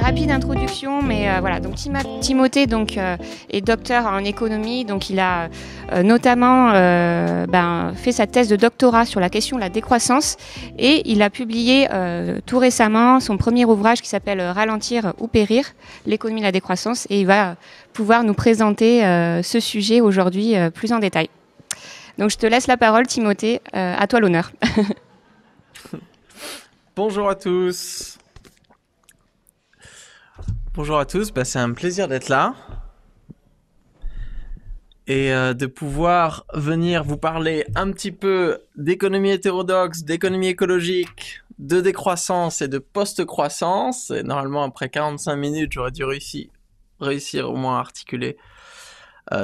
rapide introduction, mais voilà. Donc Timothée est docteur en économie, donc il a notamment fait sa thèse de doctorat sur la question de la décroissance, et il a publié tout récemment son premier ouvrage qui s'appelle Ralentir ou périr, l'économie de la décroissance, et il va pouvoir nous présenter ce sujet aujourd'hui plus en détail. Donc je te laisse la parole, Timothée, à toi l'honneur. Bonjour à tous. Bonjour à tous, c'est un plaisir d'être là et de pouvoir venir vous parler un petit peu d'économie hétérodoxe, d'économie écologique, de décroissance et de post-croissance. Et normalement, après 45 minutes, j'aurais dû réussir au moins à articuler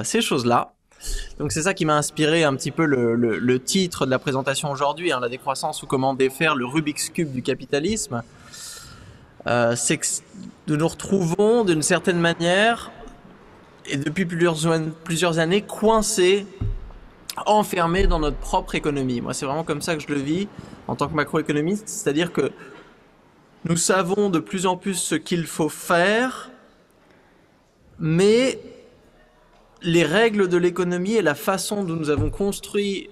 ces choses-là. Donc c'est ça qui m'a inspiré un petit peu le titre de la présentation aujourd'hui, la décroissance ou comment défaire le Rubik's Cube du capitalisme. C'est que nous nous retrouvons d'une certaine manière, et depuis plusieurs années, coincés, enfermés dans notre propre économie. Moi, c'est vraiment comme ça que je le vis en tant que macroéconomiste, c'est-à-dire que nous savons de plus en plus ce qu'il faut faire, mais les règles de l'économie et la façon dont nous avons construit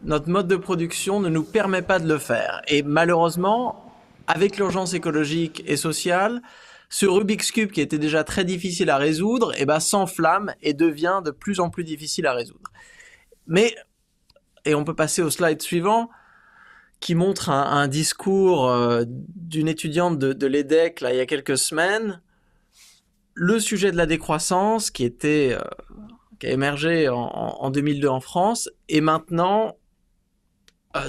notre mode de production ne nous permet pas de le faire. Et malheureusement, avec l'urgence écologique et sociale, ce Rubik's Cube qui était déjà très difficile à résoudre, s'enflamme et devient de plus en plus difficile à résoudre. Et on peut passer au slide suivant, qui montre un discours d'une étudiante de l'EDEC il y a quelques semaines. Le sujet de la décroissance qui a émergé en 2002 en France et maintenant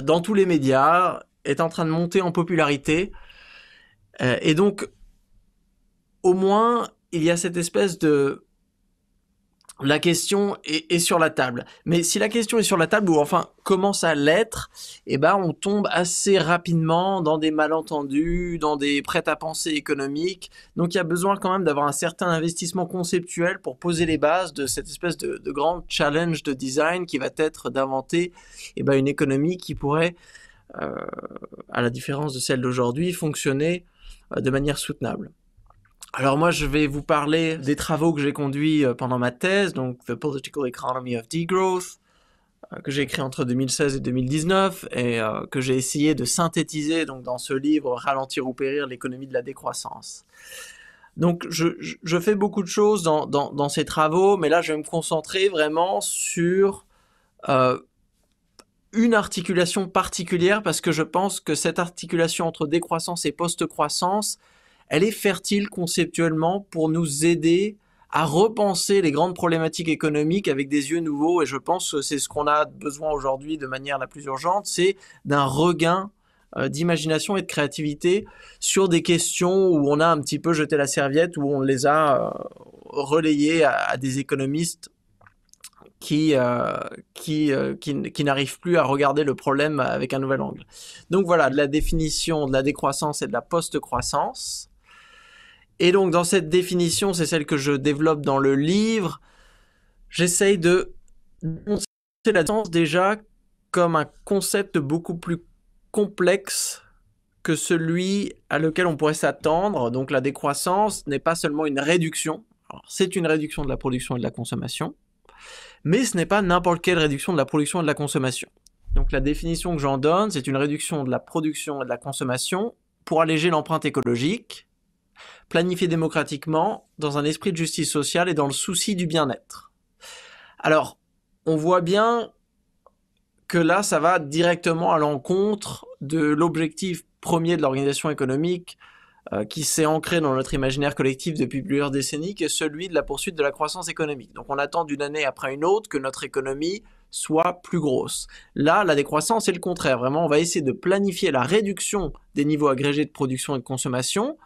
dans tous les médias est en train de monter en popularité et donc au moins il y a cette espèce de la question est sur la table. Mais si la question est sur la table, ou enfin commence à l'être, on tombe assez rapidement dans des malentendus, dans des prêt-à-penser économiques. Donc il y a besoin quand même d'avoir un certain investissement conceptuel pour poser les bases de cette espèce de grand challenge de design qui va être d'inventer une économie qui pourrait, à la différence de celle d'aujourd'hui, fonctionner de manière soutenable. Alors moi, je vais vous parler des travaux que j'ai conduits pendant ma thèse, donc The Political Economy of Degrowth, que j'ai écrit entre 2016 et 2019, et que j'ai essayé de synthétiser donc, dans ce livre « Ralentir ou périr, l'économie de la décroissance ». Donc je fais beaucoup de choses dans ces travaux, mais là je vais me concentrer vraiment sur une articulation particulière, parce que je pense que cette articulation entre décroissance et post-croissance, elle est fertile conceptuellement pour nous aider à repenser les grandes problématiques économiques avec des yeux nouveaux. Et je pense que c'est ce qu'on a besoin aujourd'hui de manière la plus urgente, c'est d'un regain d'imagination et de créativité sur des questions où on a un petit peu jeté la serviette, où on les a relayées à des économistes qui n'arrivent plus à regarder le problème avec un nouvel angle. Donc voilà, de la définition de la décroissance et de la post-croissance. Et donc dans cette définition, c'est celle que je développe dans le livre, j'essaye de dénoncer la décroissance déjà comme un concept beaucoup plus complexe que celui à lequel on pourrait s'attendre. Donc la décroissance n'est pas seulement une réduction, alors, c'est une réduction de la production et de la consommation, mais ce n'est pas n'importe quelle réduction de la production et de la consommation. Donc la définition que j'en donne, c'est une réduction de la production et de la consommation pour alléger l'empreinte écologique, planifiée démocratiquement, dans un esprit de justice sociale et dans le souci du bien-être. Alors, on voit bien que là, ça va directement à l'encontre de l'objectif premier de l'organisation économique qui s'est ancré dans notre imaginaire collectif depuis plusieurs décennies, qui est celui de la poursuite de la croissance économique. Donc on attend d'une année après une autre que notre économie soit plus grosse. Là, la décroissance, c'est le contraire. Vraiment, on va essayer de planifier la réduction des niveaux agrégés de production et de consommation.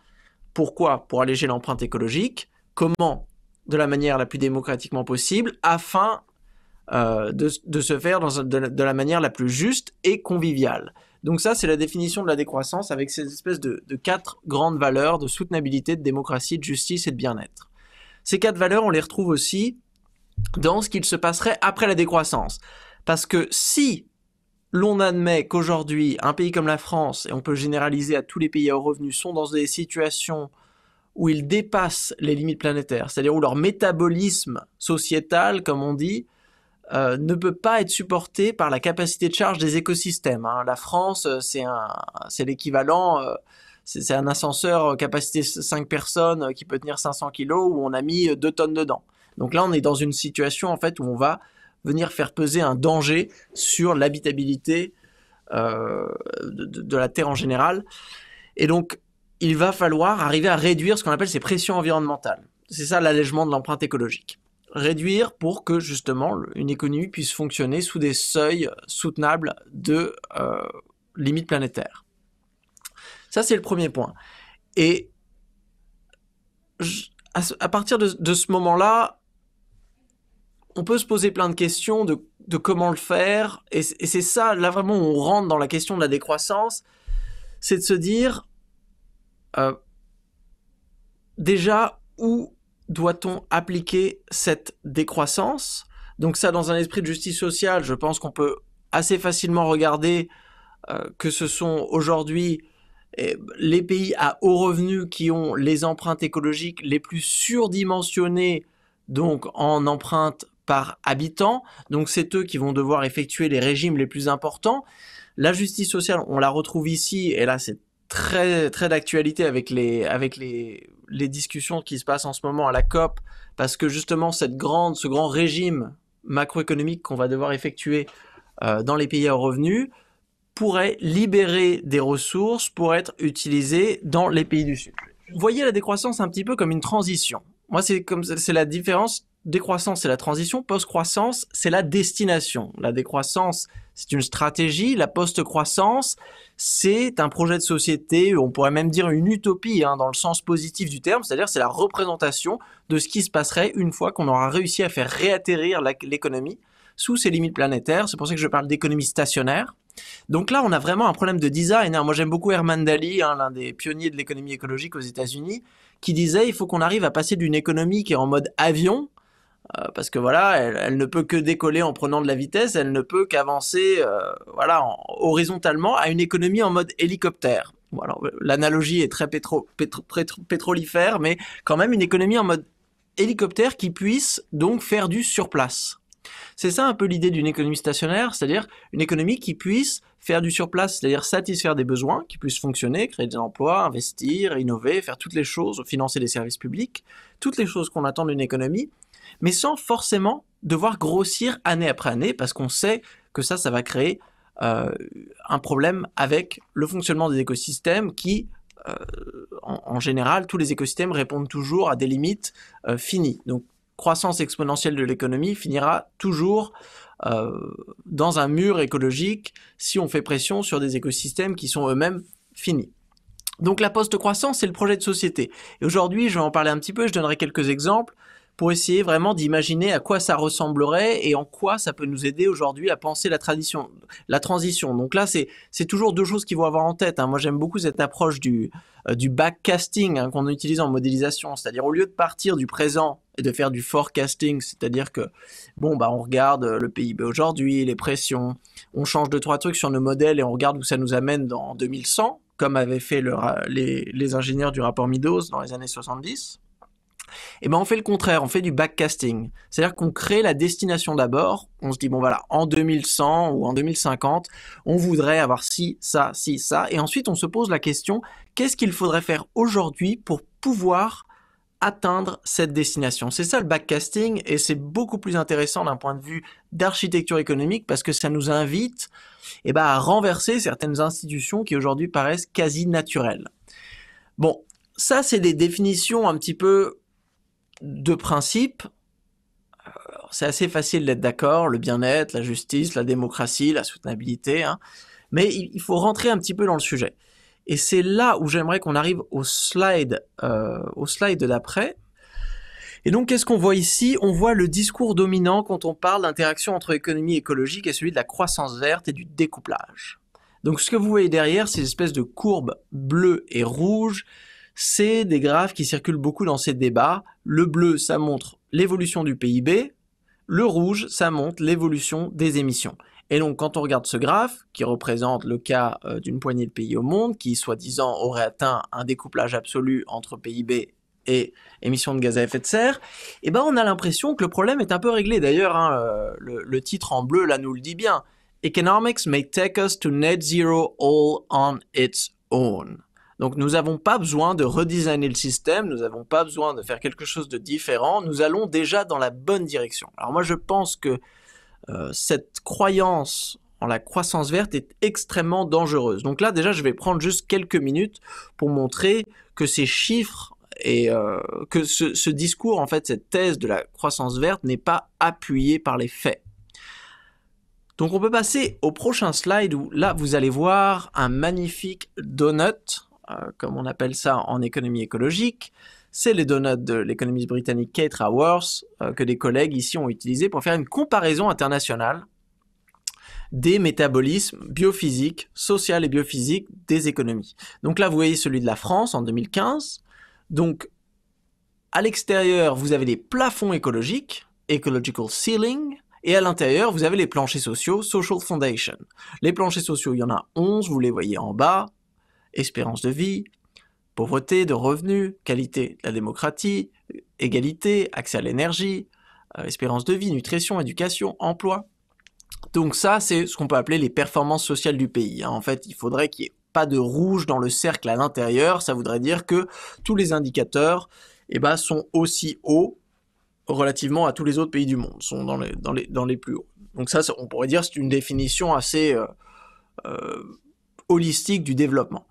Pourquoi ? Pour alléger l'empreinte écologique. Comment ? De la manière la plus démocratiquement possible, afin de se faire de la manière la plus juste et conviviale. Donc ça, c'est la définition de la décroissance avec ces espèces de 4 grandes valeurs de soutenabilité, de démocratie, de justice et de bien-être. Ces 4 valeurs, on les retrouve aussi dans ce qu'il se passerait après la décroissance. Parce que si l'on admet qu'aujourd'hui, un pays comme la France, et on peut généraliser à tous les pays à hauts revenus, sont dans des situations où ils dépassent les limites planétaires, c'est-à-dire où leur métabolisme sociétal, comme on dit, ne peut pas être supporté par la capacité de charge des écosystèmes. Hein. La France, c'est l'équivalent, c'est un ascenseur capacité 5 personnes qui peut tenir 500 kilos où on a mis 2 tonnes dedans. Donc là, on est dans une situation en fait où on va venir faire peser un danger sur l'habitabilité de la Terre en général. Et donc, il va falloir arriver à réduire ce qu'on appelle ces pressions environnementales. C'est ça l'allègement de l'empreinte écologique. Réduire pour que justement une économie puisse fonctionner sous des seuils soutenables de limites planétaires. Ça, c'est le premier point. Et à partir de ce moment-là, on peut se poser plein de questions de comment le faire. Et c'est ça, là vraiment, où on rentre dans la question de la décroissance. C'est de se dire, déjà, où doit-on appliquer cette décroissance? Donc ça, dans un esprit de justice sociale, je pense qu'on peut assez facilement regarder que ce sont aujourd'hui les pays à haut revenu qui ont les empreintes écologiques les plus surdimensionnées, donc en empreintes par habitant. Donc c'est eux qui vont devoir effectuer les régimes les plus importants. La justice sociale, on la retrouve ici, et là c'est très, très d'actualité avec les discussions qui se passent en ce moment à la COP, parce que justement ce grand régime macroéconomique qu'on va devoir effectuer dans les pays à haut revenu pourrait libérer des ressources pour être utilisées dans les pays du Sud. Vous voyez la décroissance un petit peu comme une transition. Moi, c'est la différence. Décroissance, c'est la transition. Post-croissance, c'est la destination. La décroissance, c'est une stratégie. La post-croissance, c'est un projet de société, on pourrait même dire une utopie, hein, dans le sens positif du terme, c'est-à-dire c'est la représentation de ce qui se passerait une fois qu'on aura réussi à faire réatterrir l'économie sous ses limites planétaires. C'est pour ça que je parle d'économie stationnaire. Donc là, on a vraiment un problème de design. Moi, j'aime beaucoup Herman Daly, hein, l'un des pionniers de l'économie écologique aux États-Unis, qui disait il faut qu'on arrive à passer d'une économie qui est en mode avion, parce que voilà, elle ne peut que décoller en prenant de la vitesse, elle ne peut qu'avancer horizontalement, à une économie en mode hélicoptère. Bon, alors, l'analogie est très pétrolifère, mais quand même une économie en mode hélicoptère qui puisse donc faire du surplace. C'est ça un peu l'idée d'une économie stationnaire, c'est-à-dire une économie qui puisse faire du surplace, c'est-à-dire satisfaire des besoins, qui puisse fonctionner, créer des emplois, investir, innover, faire toutes les choses, financer des services publics, toutes les choses qu'on attend d'une économie, mais sans forcément devoir grossir année après année, parce qu'on sait que ça va créer un problème avec le fonctionnement des écosystèmes qui, en général, tous les écosystèmes répondent toujours à des limites finies. Donc, croissance exponentielle de l'économie finira toujours dans un mur écologique si on fait pression sur des écosystèmes qui sont eux-mêmes finis. Donc la post-croissance, c'est le projet de société. Et aujourd'hui, je vais en parler un petit peu, je donnerai quelques exemples pour essayer vraiment d'imaginer à quoi ça ressemblerait et en quoi ça peut nous aider aujourd'hui à penser la transition. Donc là, c'est toujours deux choses qu'il faut avoir en tête. Hein. Moi, j'aime beaucoup cette approche du backcasting, hein, qu'on utilise en modélisation. C'est-à-dire, au lieu de partir du présent et de faire du forecasting, c'est-à-dire que, on regarde le PIB aujourd'hui, les pressions, on change 2-3 trucs sur nos modèles et on regarde où ça nous amène dans 2100, comme avaient fait les ingénieurs du rapport Meadows dans les années 70. Et on fait le contraire, on fait du backcasting. C'est-à-dire qu'on crée la destination d'abord, on se dit, en 2100 ou en 2050, on voudrait avoir ci, ça, et ensuite on se pose la question, qu'est-ce qu'il faudrait faire aujourd'hui pour pouvoir atteindre cette destination? C'est ça le backcasting, et c'est beaucoup plus intéressant d'un point de vue d'architecture économique, parce que ça nous invite à renverser certaines institutions qui aujourd'hui paraissent quasi naturelles. Bon, ça c'est des définitions un petit peu de principe. C'est assez facile d'être d'accord, le bien-être, la justice, la démocratie, la soutenabilité, hein. Mais il faut rentrer un petit peu dans le sujet. Et c'est là où j'aimerais qu'on arrive au slide d'après. Et donc, qu'est-ce qu'on voit ici? On voit le discours dominant quand on parle d'interaction entre économie écologique et celui de la croissance verte et du découplage. Donc, ce que vous voyez derrière, ces espèces de courbes bleues et rouges, c'est des graphes qui circulent beaucoup dans ces débats. Le bleu, ça montre l'évolution du PIB. Le rouge, ça montre l'évolution des émissions. Et donc, quand on regarde ce graphe, qui représente le cas d'une poignée de pays au monde, qui, soi-disant, aurait atteint un découplage absolu entre PIB et émissions de gaz à effet de serre, et ben on a l'impression que le problème est un peu réglé. D'ailleurs, le titre en bleu là nous le dit bien. Economics may take us to net zero all on its own. Donc nous n'avons pas besoin de redesigner le système, nous n'avons pas besoin de faire quelque chose de différent, nous allons déjà dans la bonne direction. Alors moi je pense que cette croyance en la croissance verte est extrêmement dangereuse. Donc là déjà je vais prendre juste quelques minutes pour montrer que ces chiffres et que ce discours, en fait cette thèse de la croissance verte n'est pas appuyé par les faits. Donc on peut passer au prochain slide où là vous allez voir un magnifique donut, comme on appelle ça en économie écologique. C'est les donuts de l'économiste britannique Kate Raworth que des collègues ici ont utilisé pour faire une comparaison internationale des métabolismes biophysiques, social et biophysiques des économies. Donc là vous voyez celui de la France en 2015. Donc à l'extérieur vous avez les plafonds écologiques, ecological ceiling, et à l'intérieur, vous avez les planchers sociaux, Social Foundation. Les planchers sociaux, il y en a 11, vous les voyez en bas. Espérance de vie, pauvreté de revenus, qualité de la démocratie, égalité, accès à l'énergie, espérance de vie, nutrition, éducation, emploi. Donc ça, c'est ce qu'on peut appeler les performances sociales du pays. En fait, il faudrait qu'il n'y ait pas de rouge dans le cercle à l'intérieur. Ça voudrait dire que tous les indicateurs sont aussi hauts relativement à tous les autres pays du monde, sont dans les plus hauts. Donc ça, on pourrait dire c'est une définition assez holistique du développement.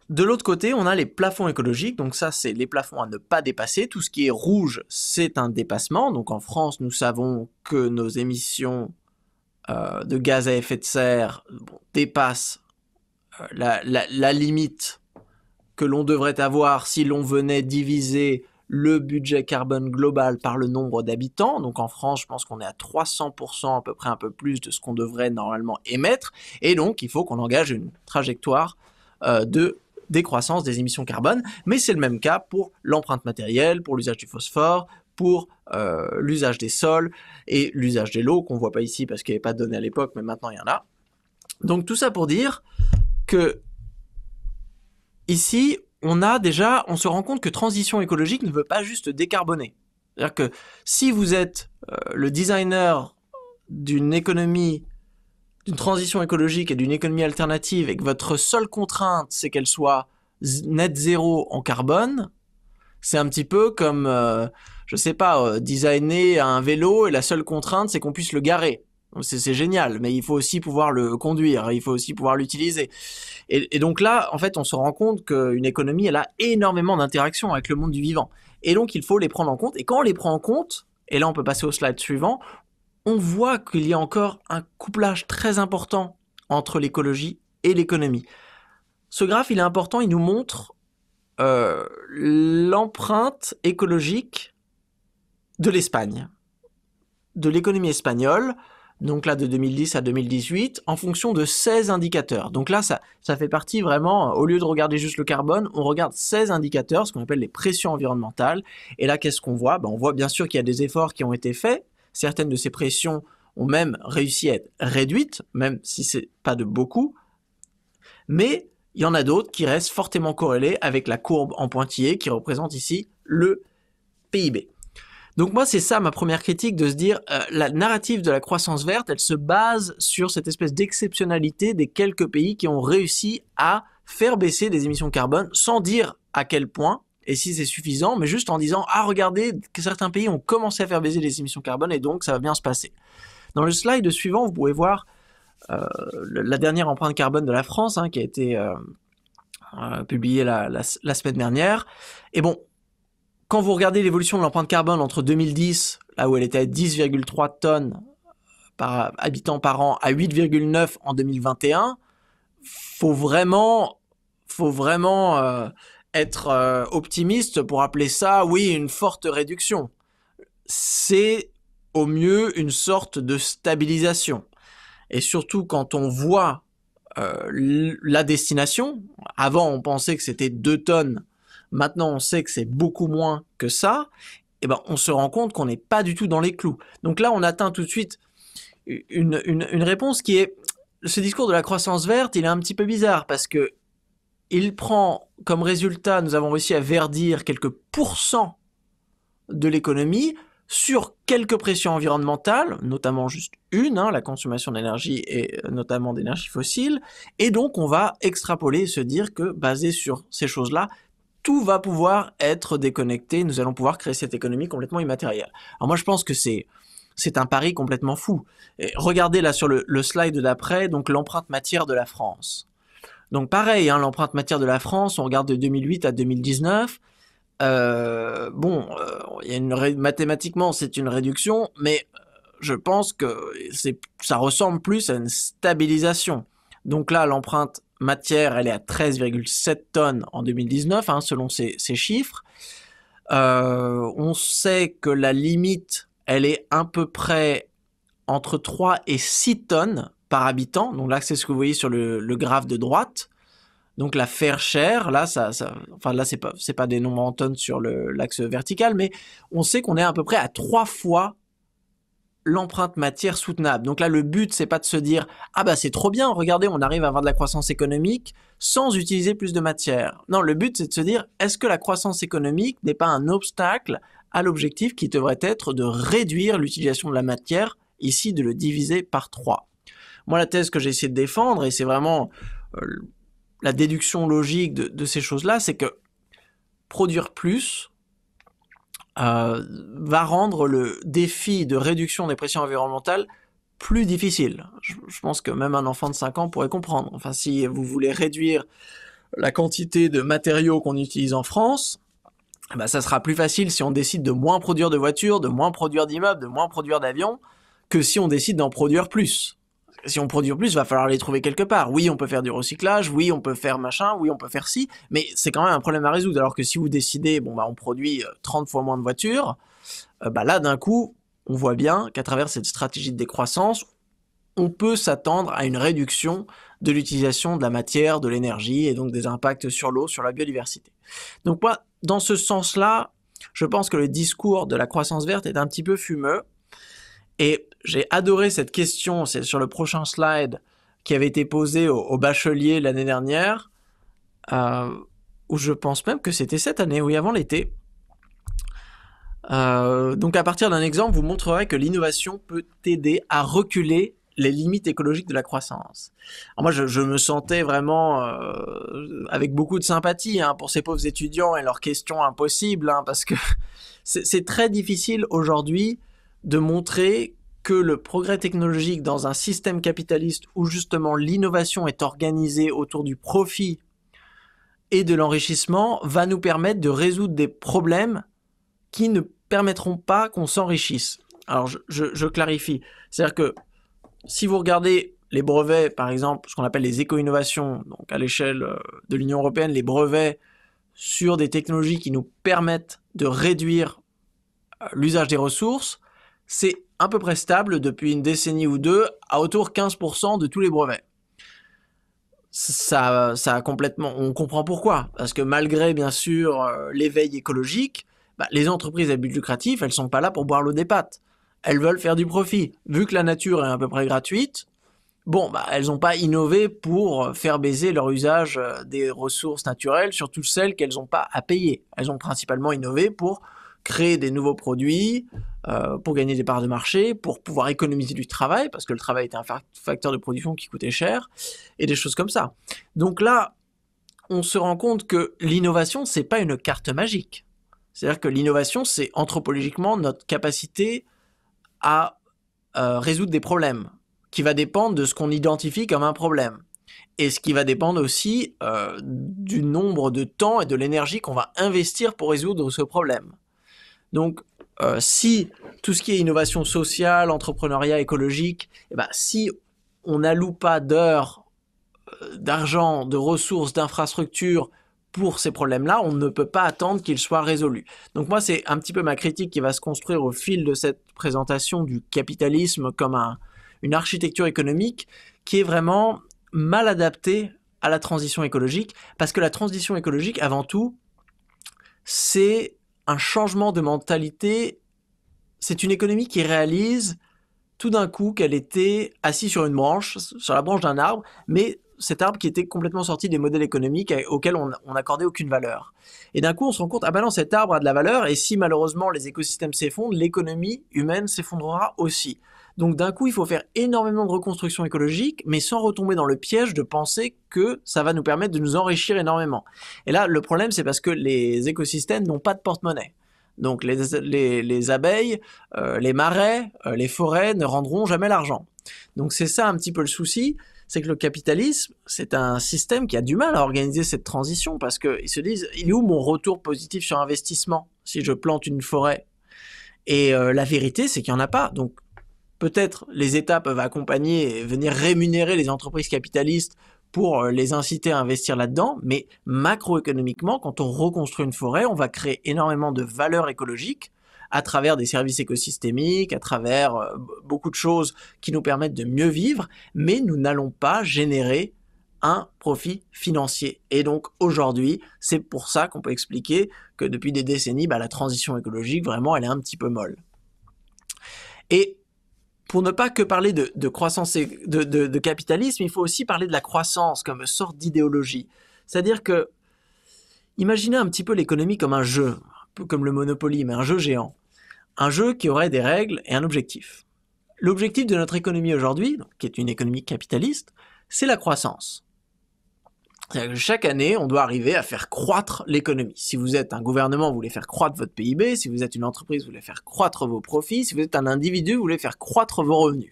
De l'autre côté, on a les plafonds écologiques, donc ça c'est les plafonds à ne pas dépasser. Tout ce qui est rouge, c'est un dépassement. Donc en France, nous savons que nos émissions de gaz à effet de serre dépassent la limite que l'on devrait avoir si l'on venait diviser le budget carbone global par le nombre d'habitants. Donc en France, je pense qu'on est à 300%, à peu près un peu plus de ce qu'on devrait normalement émettre. Et donc, il faut qu'on engage une trajectoire de décroissance des émissions carbone. Mais c'est le même cas pour l'empreinte matérielle, pour l'usage du phosphore, pour l'usage des sols et l'usage de l'eau, qu'on ne voit pas ici parce qu'il n'y avait pas de données à l'époque, mais maintenant il y en a. Donc tout ça pour dire que ici, on se rend compte que transition écologique ne veut pas juste décarboner. C'est-à-dire que si vous êtes le designer d'une économie, d'une transition écologique et d'une économie alternative et que votre seule contrainte, c'est qu'elle soit net zéro en carbone, c'est un petit peu comme, designer un vélo et la seule contrainte, c'est qu'on puisse le garer. C'est génial, mais il faut aussi pouvoir le conduire, il faut aussi pouvoir l'utiliser. Et donc là, en fait, on se rend compte qu'une économie, elle a énormément d'interactions avec le monde du vivant. Et donc, il faut les prendre en compte. Et quand on les prend en compte, et là, on peut passer au slide suivant, on voit qu'il y a encore un couplage très important entre l'écologie et l'économie. Ce graphe, il est important, il nous montre l'empreinte écologique de l'Espagne, de l'économie espagnole, donc là de 2010 à 2018, en fonction de 16 indicateurs. Donc là, ça fait partie vraiment, au lieu de regarder juste le carbone, on regarde 16 indicateurs, ce qu'on appelle les pressions environnementales. Et là, qu'est-ce qu'on voit ? On voit bien sûr qu'il y a des efforts qui ont été faits. Certaines de ces pressions ont même réussi à être réduites, même si c'est pas de beaucoup. Mais il y en a d'autres qui restent fortement corrélées avec la courbe en pointillé qui représente ici le PIB. Donc moi, c'est ça ma première critique, de se dire la narrative de la croissance verte, elle se base sur cette espèce d'exceptionnalité des quelques pays qui ont réussi à faire baisser des émissions de carbone sans dire à quel point et si c'est suffisant, mais juste en disant « Ah, regardez, que certains pays ont commencé à faire baisser les émissions de carbone et donc ça va bien se passer ». Dans le slide suivant, vous pouvez voir la dernière empreinte carbone de la France qui a été publiée la semaine dernière. Et bon, quand vous regardez l'évolution de l'empreinte carbone entre 2010, là où elle était à 10,3 tonnes par habitant par an, à 8,9 en 2021, faut vraiment être optimiste pour appeler ça, oui, une forte réduction. C'est au mieux une sorte de stabilisation. Et surtout quand on voit la destination, avant on pensait que c'était 2 tonnes, maintenant on sait que c'est beaucoup moins que ça, et ben on se rend compte qu'on n'est pas du tout dans les clous. Donc là on atteint tout de suite une réponse qui est, ce discours de la croissance verte, il est un petit peu bizarre parce que il prend comme résultat, nous avons réussi à verdir quelques pourcents de l'économie sur quelques pressions environnementales, notamment juste une, la consommation d'énergie et notamment d'énergie fossile, et donc on va extrapoler et se dire que, basé sur ces choses-là, tout va pouvoir être déconnecté, nous allons pouvoir créer cette économie complètement immatérielle. Alors moi je pense que c'est un pari complètement fou. Et regardez là sur le slide d'après, donc l'empreinte matière de la France. Donc pareil, l'empreinte matière de la France, on regarde de 2008 à 2019, mathématiquement c'est une réduction, mais je pense que ça ressemble plus à une stabilisation. Donc là, l'empreinte matière, elle est à 13,7 tonnes en 2019, selon ces chiffres. On sait que la limite, elle est à peu près entre 3 et 6 tonnes par habitant. Donc là, c'est ce que vous voyez sur le graphe de droite. Donc la fair share, là, là c'est pas des nombres en tonnes sur l'axe vertical, mais on sait qu'on est à peu près à 3 fois l'empreinte matière soutenable. Donc là, le but, c'est pas de se dire « Ah bah c'est trop bien, regardez, on arrive à avoir de la croissance économique sans utiliser plus de matière. » Non, le but, c'est de se dire « Est-ce que la croissance économique n'est pas un obstacle à l'objectif qui devrait être de réduire l'utilisation de la matière, ici de le diviser par 3 ?» Moi, la thèse que j'ai essayé de défendre, et c'est vraiment la déduction logique de ces choses-là, c'est que produire plus va rendre le défi de réduction des pressions environnementales plus difficile. Je pense que même un enfant de 5 ans pourrait comprendre. Enfin, si vous voulez réduire la quantité de matériaux qu'on utilise en France, ça sera plus facile si on décide de moins produire de voitures, de moins produire d'immeubles, de moins produire d'avions, que si on décide d'en produire plus. Si on produit plus, il va falloir les trouver quelque part. Oui, on peut faire du recyclage, oui, on peut faire machin, oui, on peut faire ci, mais c'est quand même un problème à résoudre. Alors que si vous décidez, on produit 30 fois moins de voitures, là, d'un coup, on voit bien qu'à travers cette stratégie de décroissance, on peut s'attendre à une réduction de l'utilisation de la matière, de l'énergie, et donc des impacts sur l'eau, sur la biodiversité. Donc moi, dans ce sens-là, je pense que le discours de la croissance verte est un petit peu fumeux, et j'ai adoré cette question, c'est sur le prochain slide, qui avait été posée au bachelier l'année dernière, où je pense même que c'était cette année, oui, avant l'été. Donc à partir d'un exemple, vous montrerez que l'innovation peut aider à reculer les limites écologiques de la croissance. Alors moi, je me sentais vraiment avec beaucoup de sympathie pour ces pauvres étudiants et leurs questions impossibles, parce que c'est très difficile aujourd'hui de montrer que le progrès technologique dans un système capitaliste où justement l'innovation est organisée autour du profit et de l'enrichissement va nous permettre de résoudre des problèmes qui ne permettront pas qu'on s'enrichisse. Alors je clarifie, c'est-à-dire que si vous regardez les brevets, par exemple, ce qu'on appelle les éco-innovations, donc à l'échelle de l'Union européenne, les brevets sur des technologies qui nous permettent de réduire l'usage des ressources, c'est à peu près stable depuis une décennie ou deux, à autour de 15% de tous les brevets. Ça a complètement... On comprend pourquoi. Parce que malgré, bien sûr, l'éveil écologique, les entreprises à but lucratif, elles sont pas là pour boire l'eau des pâtes. Elles veulent faire du profit. Vu que la nature est à peu près gratuite, elles n'ont pas innové pour faire baiser leur usage des ressources naturelles, surtout celles qu'elles n'ont pas à payer. Elles ont principalement innové pour créer des nouveaux produits, pour gagner des parts de marché, pour pouvoir économiser du travail, parce que le travail était un facteur de production qui coûtait cher, et des choses comme ça. Donc là, on se rend compte que l'innovation, c'est pas une carte magique. C'est-à-dire que l'innovation, c'est anthropologiquement notre capacité à résoudre des problèmes, qui va dépendre de ce qu'on identifie comme un problème. Et ce qui va dépendre aussi du nombre de temps et de l'énergie qu'on va investir pour résoudre ce problème. Donc, si tout ce qui est innovation sociale, entrepreneuriat écologique, si on n'alloue pas d'heures, d'argent, de ressources, d'infrastructures pour ces problèmes-là, on ne peut pas attendre qu'ils soient résolus. Donc moi, c'est un petit peu ma critique qui va se construire au fil de cette présentation du capitalisme comme une architecture économique qui est vraiment mal adaptée à la transition écologique, parce que la transition écologique, avant tout, c'est un changement de mentalité. C'est une économie qui réalise tout d'un coup qu'elle était assise sur une branche, sur la branche d'un arbre, mais cet arbre qui était complètement sorti des modèles économiques auxquels on n'accordait aucune valeur. Et d'un coup, on se rend compte, ah ben non, cet arbre a de la valeur, et si malheureusement les écosystèmes s'effondrent, l'économie humaine s'effondrera aussi. Donc d'un coup, il faut faire énormément de reconstruction écologique, mais sans retomber dans le piège de penser que ça va nous permettre de nous enrichir énormément. Et là, le problème, c'est parce que les écosystèmes n'ont pas de porte-monnaie. Donc les abeilles, les marais, les forêts ne rendront jamais l'argent. Donc c'est ça un petit peu le souci, c'est que le capitalisme, c'est un système qui a du mal à organiser cette transition parce qu'ils se disent, il est où mon retour positif sur investissement si je plante une forêt? Et la vérité, c'est qu'il n'y en a pas. Donc peut-être les États peuvent accompagner et venir rémunérer les entreprises capitalistes pour les inciter à investir là-dedans, mais macroéconomiquement, quand on reconstruit une forêt, on va créer énormément de valeur écologique à travers des services écosystémiques, à travers beaucoup de choses qui nous permettent de mieux vivre, mais nous n'allons pas générer un profit financier. Et donc aujourd'hui, c'est pour ça qu'on peut expliquer que depuis des décennies, la transition écologique, vraiment, elle est un petit peu molle. Et pour ne pas que parler de croissance et de capitalisme, il faut aussi parler de la croissance comme sorte d'idéologie. C'est-à-dire que, imaginez un petit peu l'économie comme un jeu, un peu comme le Monopoly, mais un jeu géant. Un jeu qui aurait des règles et un objectif. L'objectif de notre économie aujourd'hui, qui est une économie capitaliste, c'est la croissance. C'est-à-dire que chaque année, on doit arriver à faire croître l'économie. Si vous êtes un gouvernement, vous voulez faire croître votre PIB. Si vous êtes une entreprise, vous voulez faire croître vos profits. Si vous êtes un individu, vous voulez faire croître vos revenus.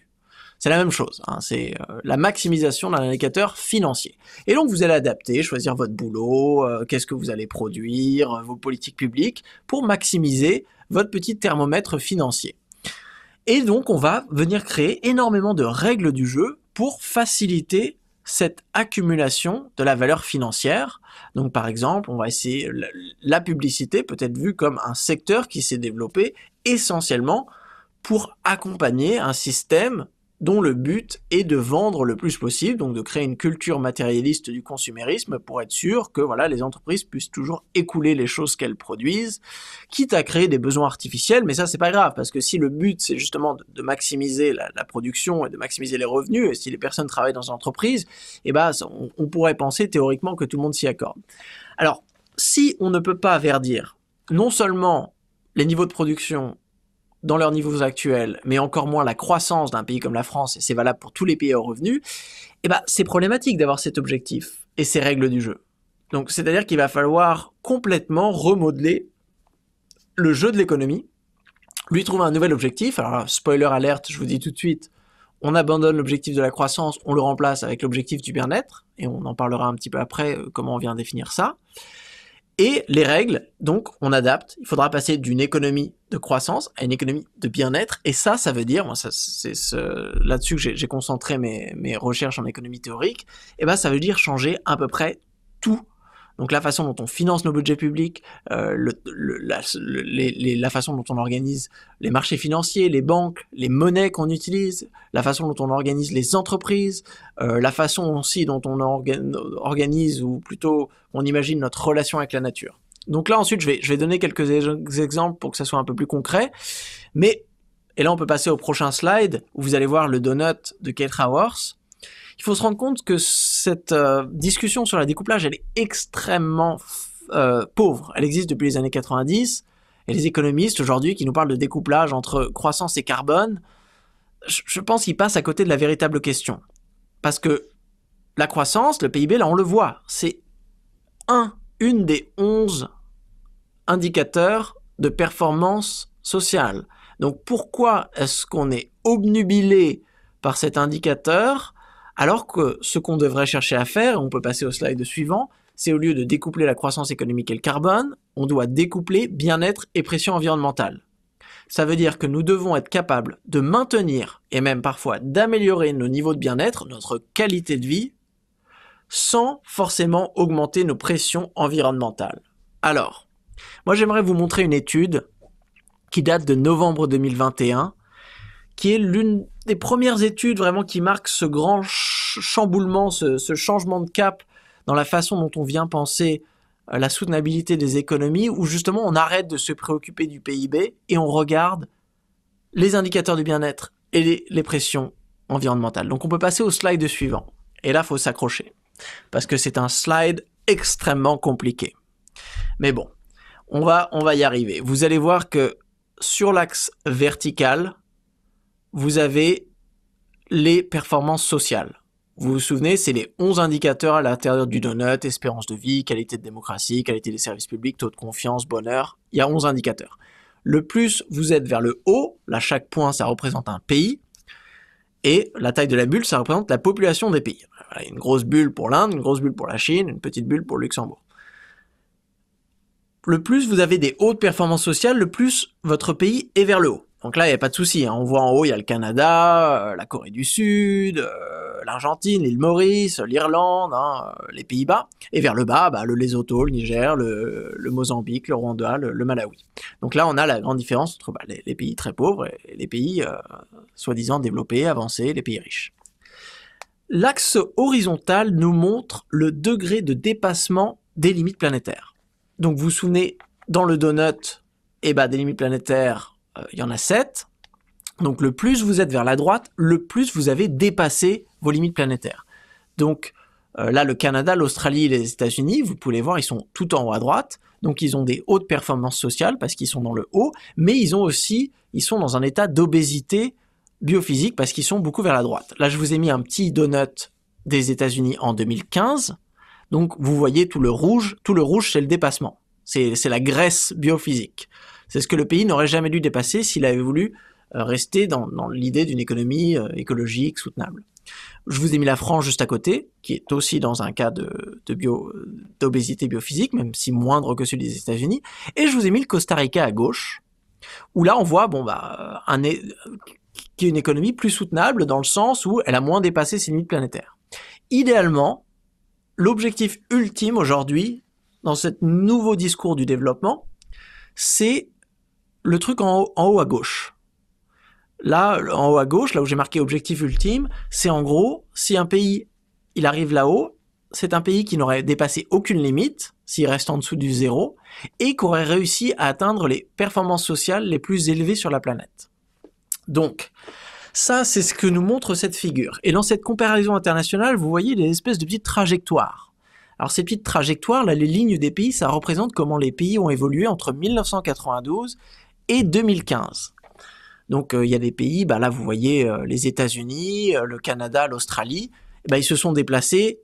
C'est la même chose, c'est la maximisation d'un indicateur financier. Et donc vous allez adapter, choisir votre boulot, qu'est-ce que vous allez produire, vos politiques publiques, pour maximiser votre petit thermomètre financier. Et donc on va venir créer énormément de règles du jeu pour faciliter cette accumulation de la valeur financière. Donc par exemple, on va essayer, la publicité peut être vue comme un secteur qui s'est développé essentiellement pour accompagner un système dont le but est de vendre le plus possible, donc de créer une culture matérialiste du consumérisme pour être sûr que les entreprises puissent toujours écouler les choses qu'elles produisent, quitte à créer des besoins artificiels, mais ça c'est pas grave, parce que si le but c'est justement de maximiser la production et de maximiser les revenus, et si les personnes travaillent dans une entreprise, on pourrait penser théoriquement que tout le monde s'y accorde. Alors, si on ne peut pas verdir non seulement les niveaux de production dans leurs niveaux actuels, mais encore moins la croissance d'un pays comme la France, et c'est valable pour tous les pays à revenus, c'est problématique d'avoir cet objectif et ces règles du jeu. Donc, c'est-à-dire qu'il va falloir complètement remodeler le jeu de l'économie, lui trouver un nouvel objectif. Alors, spoiler alerte, je vous dis tout de suite, on abandonne l'objectif de la croissance, on le remplace avec l'objectif du bien-être, et on en parlera un petit peu après, comment on vient définir ça. Et les règles, donc, on adapte. Il faudra passer d'une économie de croissance à une économie de bien-être. Et ça veut dire, c'est là-dessus que j'ai concentré mes recherches en économie théorique, ça veut dire changer à peu près tout. Donc la façon dont on finance nos budgets publics, la façon dont on organise les marchés financiers, les banques, les monnaies qu'on utilise, la façon dont on organise les entreprises, la façon aussi dont on organise, ou plutôt on imagine notre relation avec la nature. Donc là ensuite je vais donner quelques exemples pour que ça soit un peu plus concret, et là on peut passer au prochain slide où vous allez voir le donut de Kate Raworth. Il faut se rendre compte que cette discussion sur la découplage, elle est extrêmement pauvre. Elle existe depuis les années 90, et les économistes aujourd'hui qui nous parlent de découplage entre croissance et carbone, je pense qu'ils passent à côté de la véritable question. Parce que la croissance, le PIB, là on le voit, c'est une des 11 indicateurs de performance sociale. Donc pourquoi est-ce qu'on est obnubilé par cet indicateur, alors que ce qu'on devrait chercher à faire, on peut passer au slide suivant, c'est au lieu de découpler la croissance économique et le carbone, on doit découpler bien-être et pression environnementale. Ça veut dire que nous devons être capables de maintenir, et même parfois d'améliorer nos niveaux de bien-être, notre qualité de vie, sans forcément augmenter nos pressions environnementales. Alors, moi j'aimerais vous montrer une étude qui date de novembre 2021, qui est l'une des premières études vraiment qui marque ce grand chamboulement, ce changement de cap dans la façon dont on vient penser la soutenabilité des économies, où justement on arrête de se préoccuper du PIB et on regarde les indicateurs du bien-être et les pressions environnementales. Donc on peut passer au slide suivant. Et là, il faut s'accrocher. parce que c'est un slide extrêmement compliqué. Mais bon, on va y arriver. Vous allez voir que sur l'axe vertical, vous avez les performances sociales. Vous vous souvenez, c'est les 11 indicateurs à l'intérieur du donut: espérance de vie, qualité de démocratie, qualité des services publics, taux de confiance, bonheur. Il y a 11 indicateurs. Le plus vous êtes vers le haut, là chaque point ça représente un pays, et la taille de la bulle ça représente la population des pays. Voilà, une grosse bulle pour l'Inde, une grosse bulle pour la Chine, une petite bulle pour le Luxembourg. Le plus vous avez des hautes performances sociales, le plus votre pays est vers le haut. Donc là, il n'y a pas de souci, hein. On voit en haut, il y a le Canada, la Corée du Sud, l'Argentine, l'île Maurice, l'Irlande, hein, les Pays-Bas. Et vers le bas, le Lesotho, le Niger, le Mozambique, le Rwanda, le Malawi. Donc là, on a la grande différence entre les pays très pauvres et les pays soi-disant développés, avancés, les pays riches. L'axe horizontal nous montre le degré de dépassement des limites planétaires. Donc vous vous souvenez, dans le donut, des limites planétaires, il y en a 7. Donc le plus vous êtes vers la droite, le plus vous avez dépassé vos limites planétaires. Donc là, le Canada, l'Australie et les États-Unis, vous pouvez les voir, ils sont tout en haut à droite. Donc ils ont des hautes performances sociales parce qu'ils sont dans le haut, mais ils sont dans un état d'obésité biophysique parce qu'ils sont beaucoup vers la droite. Là, je vous ai mis un petit donut des États-Unis en 2015. Donc vous voyez tout le rouge, c'est le dépassement. C'est la graisse biophysique. C'est ce que le pays n'aurait jamais dû dépasser s'il avait voulu rester dans l'idée d'une économie écologique, soutenable. Je vous ai mis la France juste à côté, qui est aussi dans un cas d'obésité biophysique, même si moindre que celui des États-Unis. Et je vous ai mis le Costa Rica à gauche, où là on voit qui est une économie plus soutenable dans le sens où elle a moins dépassé ses limites planétaires. Idéalement, l'objectif ultime aujourd'hui, dans ce nouveau discours du développement, c'est le truc en haut à gauche. Là, en haut à gauche, là où j'ai marqué objectif ultime, c'est en gros, si un pays, il arrive là-haut, c'est un pays qui n'aurait dépassé aucune limite, s'il reste en dessous du zéro, et qui aurait réussi à atteindre les performances sociales les plus élevées sur la planète. Donc, ça, c'est ce que nous montre cette figure. Et dans cette comparaison internationale, vous voyez des espèces de petites trajectoires. Alors ces petites trajectoires, là, les lignes des pays, ça représente comment les pays ont évolué entre 1992 et 2015. Donc il y a des pays, là vous voyez les États-Unis, le Canada, l'Australie, ils se sont déplacés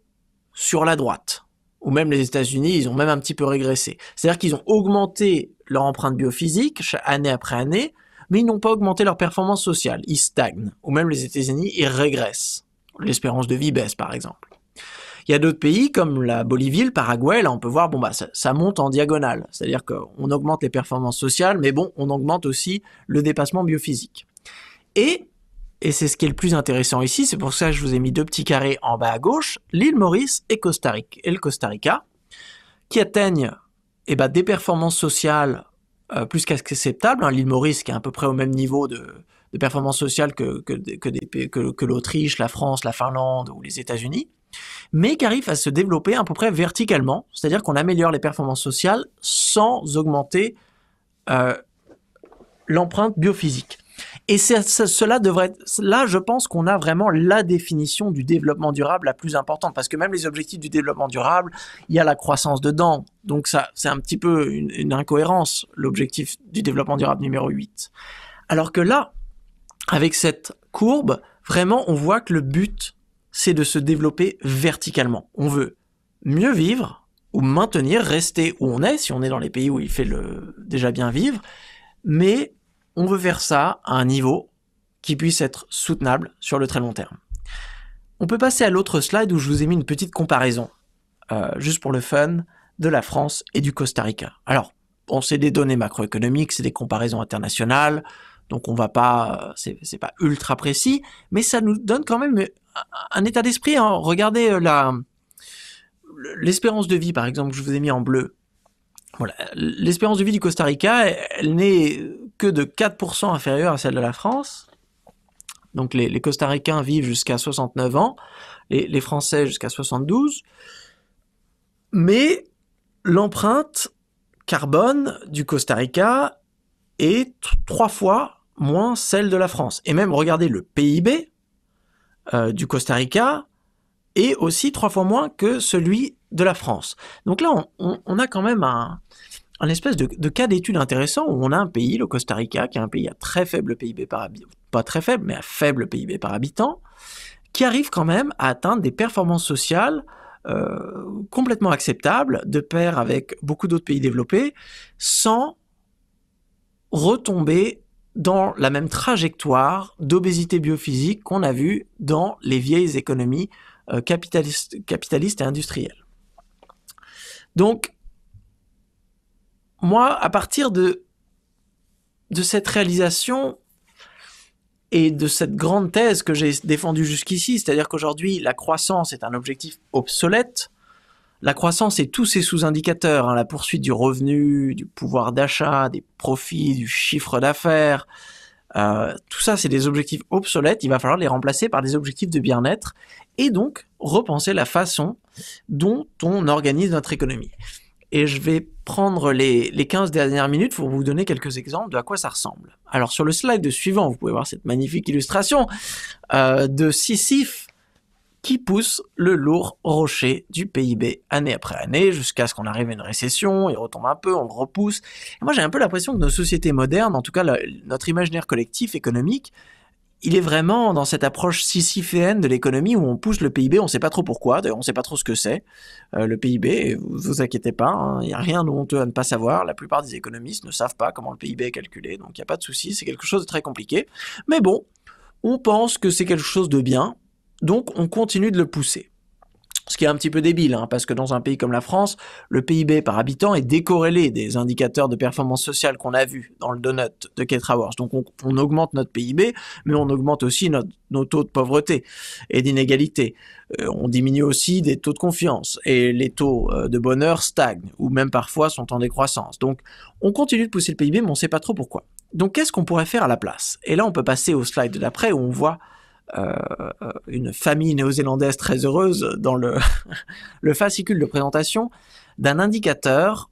sur la droite. Ou même les États-Unis, ils ont même un petit peu régressé. C'est-à-dire qu'ils ont augmenté leur empreinte biophysique année après année, mais ils n'ont pas augmenté leur performance sociale. Ils stagnent. Ou même les États-Unis, ils régressent. L'espérance de vie baisse par exemple. Il y a d'autres pays comme la Bolivie, le Paraguay, là on peut voir, ça monte en diagonale. C'est-à-dire qu'on augmente les performances sociales, mais on augmente aussi le dépassement biophysique. Et c'est ce qui est le plus intéressant ici, c'est pour ça que je vous ai mis 2 petits carrés en bas à gauche, l'île Maurice et le Costa Rica, qui atteignent des performances sociales plus qu'acceptables. L'île Maurice qui est à peu près au même niveau de performance sociale que l'Autriche, la France, la Finlande ou les États-Unis, mais qui arrive à se développer à peu près verticalement, c'est-à-dire qu'on améliore les performances sociales sans augmenter l'empreinte biophysique. Et cela devrait être, là je pense qu'on a vraiment la définition du développement durable la plus importante, parce que même les objectifs du développement durable, il y a la croissance dedans, donc ça c'est un petit peu une incohérence, l'objectif du développement durable numéro 8. Alors que là, avec cette courbe, vraiment on voit que le but c'est de se développer verticalement. On veut mieux vivre, ou maintenir, rester où on est, si on est dans les pays où il fait déjà bien vivre, mais on veut faire ça à un niveau qui puisse être soutenable sur le très long terme. On peut passer à l'autre slide où je vous ai mis une petite comparaison, juste pour le fun, de la France et du Costa Rica. Alors, c'est des données macroéconomiques, c'est des comparaisons internationales, donc on va pas, c'est pas ultra précis, mais ça nous donne quand même un état d'esprit. Hein. Regardez l'espérance de vie, par exemple, que je vous ai mis en bleu. Voilà. L'espérance de vie du Costa Rica, elle n'est que de 4% inférieure à celle de la France. Donc les Costaricains vivent jusqu'à 69 ans, les Français jusqu'à 72. Mais l'empreinte carbone du Costa Rica est 3 fois moins celle de la France. Et même, regardez le PIB du Costa Rica, et aussi 3 fois moins que celui de la France. Donc là, on a quand même un espèce de cas d'étude intéressant où on a un pays, le Costa Rica, qui est un pays à très faible PIB par habitant, pas très faible, mais à faible PIB par habitant, qui arrive quand même à atteindre des performances sociales complètement acceptables, de pair avec beaucoup d'autres pays développés, sans retomber dans la même trajectoire d'obésité biophysique qu'on a vu dans les vieilles économies capitalistes et industrielles. Donc, moi, à partir de cette réalisation et de cette grande thèse que j'ai défendue jusqu'ici, c'est-à-dire qu'aujourd'hui, la croissance est un objectif obsolète. La croissance et tous ses sous-indicateurs, la poursuite du revenu, du pouvoir d'achat, des profits, du chiffre d'affaires, tout ça, c'est des objectifs obsolètes. Il va falloir les remplacer par des objectifs de bien-être et donc repenser la façon dont on organise notre économie. Et je vais prendre les 15 dernières minutes pour vous donner quelques exemples de à quoi ça ressemble. Alors sur le slide suivant, vous pouvez voir cette magnifique illustration de Sisyphe qui pousse le lourd rocher du PIB année après année jusqu'à ce qu'on arrive à une récession, il retombe un peu, on le repousse. Et moi j'ai un peu l'impression que nos sociétés modernes, en tout cas notre imaginaire collectif économique, il est vraiment dans cette approche sisyphéenne de l'économie où on pousse le PIB, on ne sait pas trop pourquoi, d'ailleurs on ne sait pas trop ce que c'est, le PIB, et vous inquiétez pas, il n'y a rien de honteux à ne pas savoir, la plupart des économistes ne savent pas comment le PIB est calculé, donc il n'y a pas de souci, c'est quelque chose de très compliqué, mais bon, on pense que c'est quelque chose de bien, donc on continue de le pousser. Ce qui est un petit peu débile, parce que dans un pays comme la France, le PIB par habitant est décorrélé des indicateurs de performance sociale qu'on a vus dans le donut de Kate Raworth. Donc on augmente notre PIB, mais on augmente aussi nos taux de pauvreté et d'inégalité. On diminue aussi des taux de confiance et les taux de bonheur stagnent ou même parfois sont en décroissance. Donc on continue de pousser le PIB, mais on ne sait pas trop pourquoi. Donc qu'est-ce qu'on pourrait faire à la place? Et là on peut passer au slide d'après où on voit une famille néo-zélandaise très heureuse dans le fascicule de présentation d'un indicateur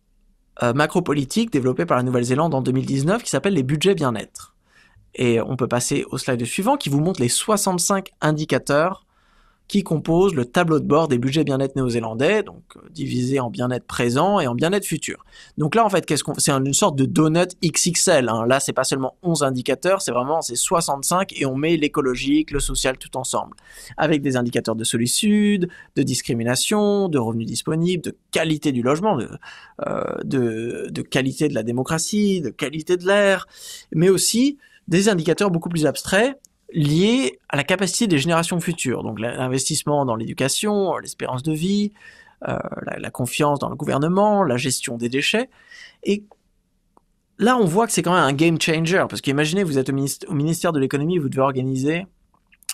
macropolitique développé par la Nouvelle-Zélande en 2019 qui s'appelle les budgets bien-être. Et on peut passer au slide suivant qui vous montre les 65 indicateurs qui composent le tableau de bord des budgets bien-être néo-zélandais, donc divisé en bien-être présent et en bien-être futur. Donc là, en fait, c'est une sorte de donut XXL. Là, c'est pas seulement 11 indicateurs, c'est 65 et on met l'écologique, le social tout ensemble. Avec des indicateurs de solitude, de discrimination, de revenus disponibles, de qualité du logement, de qualité de la démocratie, de qualité de l'air, mais aussi des indicateurs beaucoup plus abstraits liés à la capacité des générations futures, donc l'investissement dans l'éducation, l'espérance de vie, la confiance dans le gouvernement, la gestion des déchets. Et là, on voit que c'est quand même un game changer, parce qu'imaginez, vous êtes au ministère de l'économie, vous devez organiser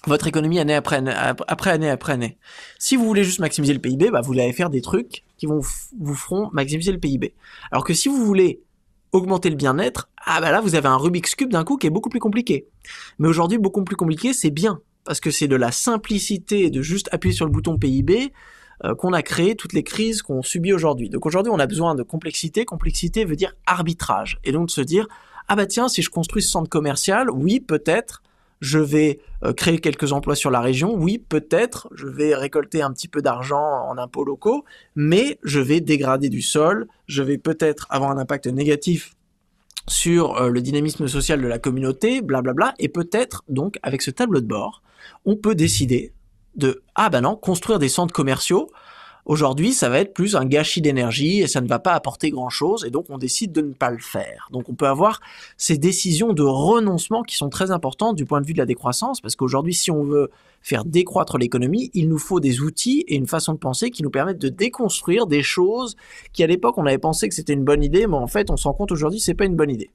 votre économie année après année. Si vous voulez juste maximiser le PIB, vous allez faire des trucs qui vous feront maximiser le PIB. Alors que si vous voulez augmenter le bien-être, là vous avez un Rubik's Cube d'un coup qui est beaucoup plus compliqué. Mais aujourd'hui, beaucoup plus compliqué, c'est bien, parce que c'est de la simplicité de juste appuyer sur le bouton PIB qu'on a créé toutes les crises qu'on subit aujourd'hui. Donc aujourd'hui, on a besoin de complexité. Complexité veut dire arbitrage. Et donc de se dire, tiens, si je construis ce centre commercial, oui, peut-être, je vais créer quelques emplois sur la région, oui, peut-être, je vais récolter un petit peu d'argent en impôts locaux, mais je vais dégrader du sol, je vais peut-être avoir un impact négatif sur le dynamisme social de la communauté, blablabla, et peut-être, donc, avec ce tableau de bord, on peut décider de, construire des centres commerciaux. Aujourd'hui, ça va être plus un gâchis d'énergie et ça ne va pas apporter grand-chose et donc on décide de ne pas le faire. Donc on peut avoir ces décisions de renoncement qui sont très importantes du point de vue de la décroissance parce qu'aujourd'hui, si on veut faire décroître l'économie, il nous faut des outils et une façon de penser qui nous permettent de déconstruire des choses qui à l'époque on avait pensé que c'était une bonne idée, mais en fait on se rend compte aujourd'hui que c'est pas une bonne idée.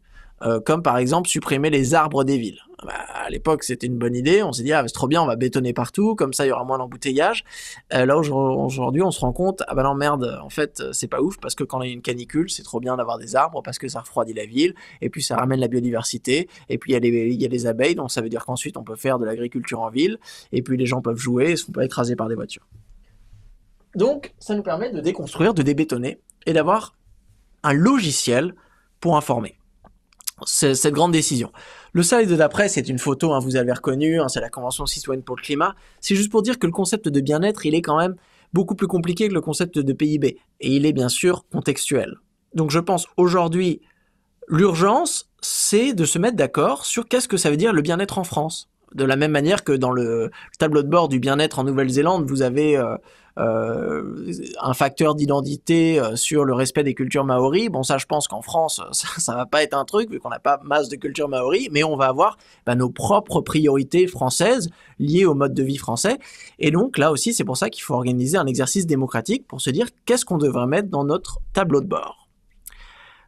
Comme par exemple supprimer les arbres des villes. À l'époque, c'était une bonne idée. On s'est dit, c'est trop bien, on va bétonner partout, comme ça, il y aura moins d'embouteillage. Là, aujourd'hui, on se rend compte, non, merde, en fait, c'est pas ouf, parce que quand il y a une canicule, c'est trop bien d'avoir des arbres, parce que ça refroidit la ville, et puis ça ramène la biodiversité, et puis il y a les abeilles, donc ça veut dire qu'ensuite, on peut faire de l'agriculture en ville, et puis les gens peuvent jouer, et se font pas écraser par des voitures. Donc, ça nous permet de déconstruire, de débétonner, et d'avoir un logiciel pour informer. cette grande décision. Le slide d'après, c'est une photo, hein, vous avez reconnu, hein, c'est la Convention citoyenne pour le climat. C'est juste pour dire que le concept de bien-être, il est quand même beaucoup plus compliqué que le concept de PIB. Et il est bien sûr contextuel. Donc je pense aujourd'hui, l'urgence, c'est de se mettre d'accord sur qu'est-ce que ça veut dire le bien-être en France. De la même manière que dans le tableau de bord du bien-être en Nouvelle-Zélande, vous avez un facteur d'identité sur le respect des cultures maoris. Bon, ça, je pense qu'en France, ça va pas être un truc, vu qu'on n'a pas masse de culture maori, mais on va avoir nos propres priorités françaises liées au mode de vie français. Et donc, là aussi, c'est pour ça qu'il faut organiser un exercice démocratique pour se dire qu'est-ce qu'on devrait mettre dans notre tableau de bord.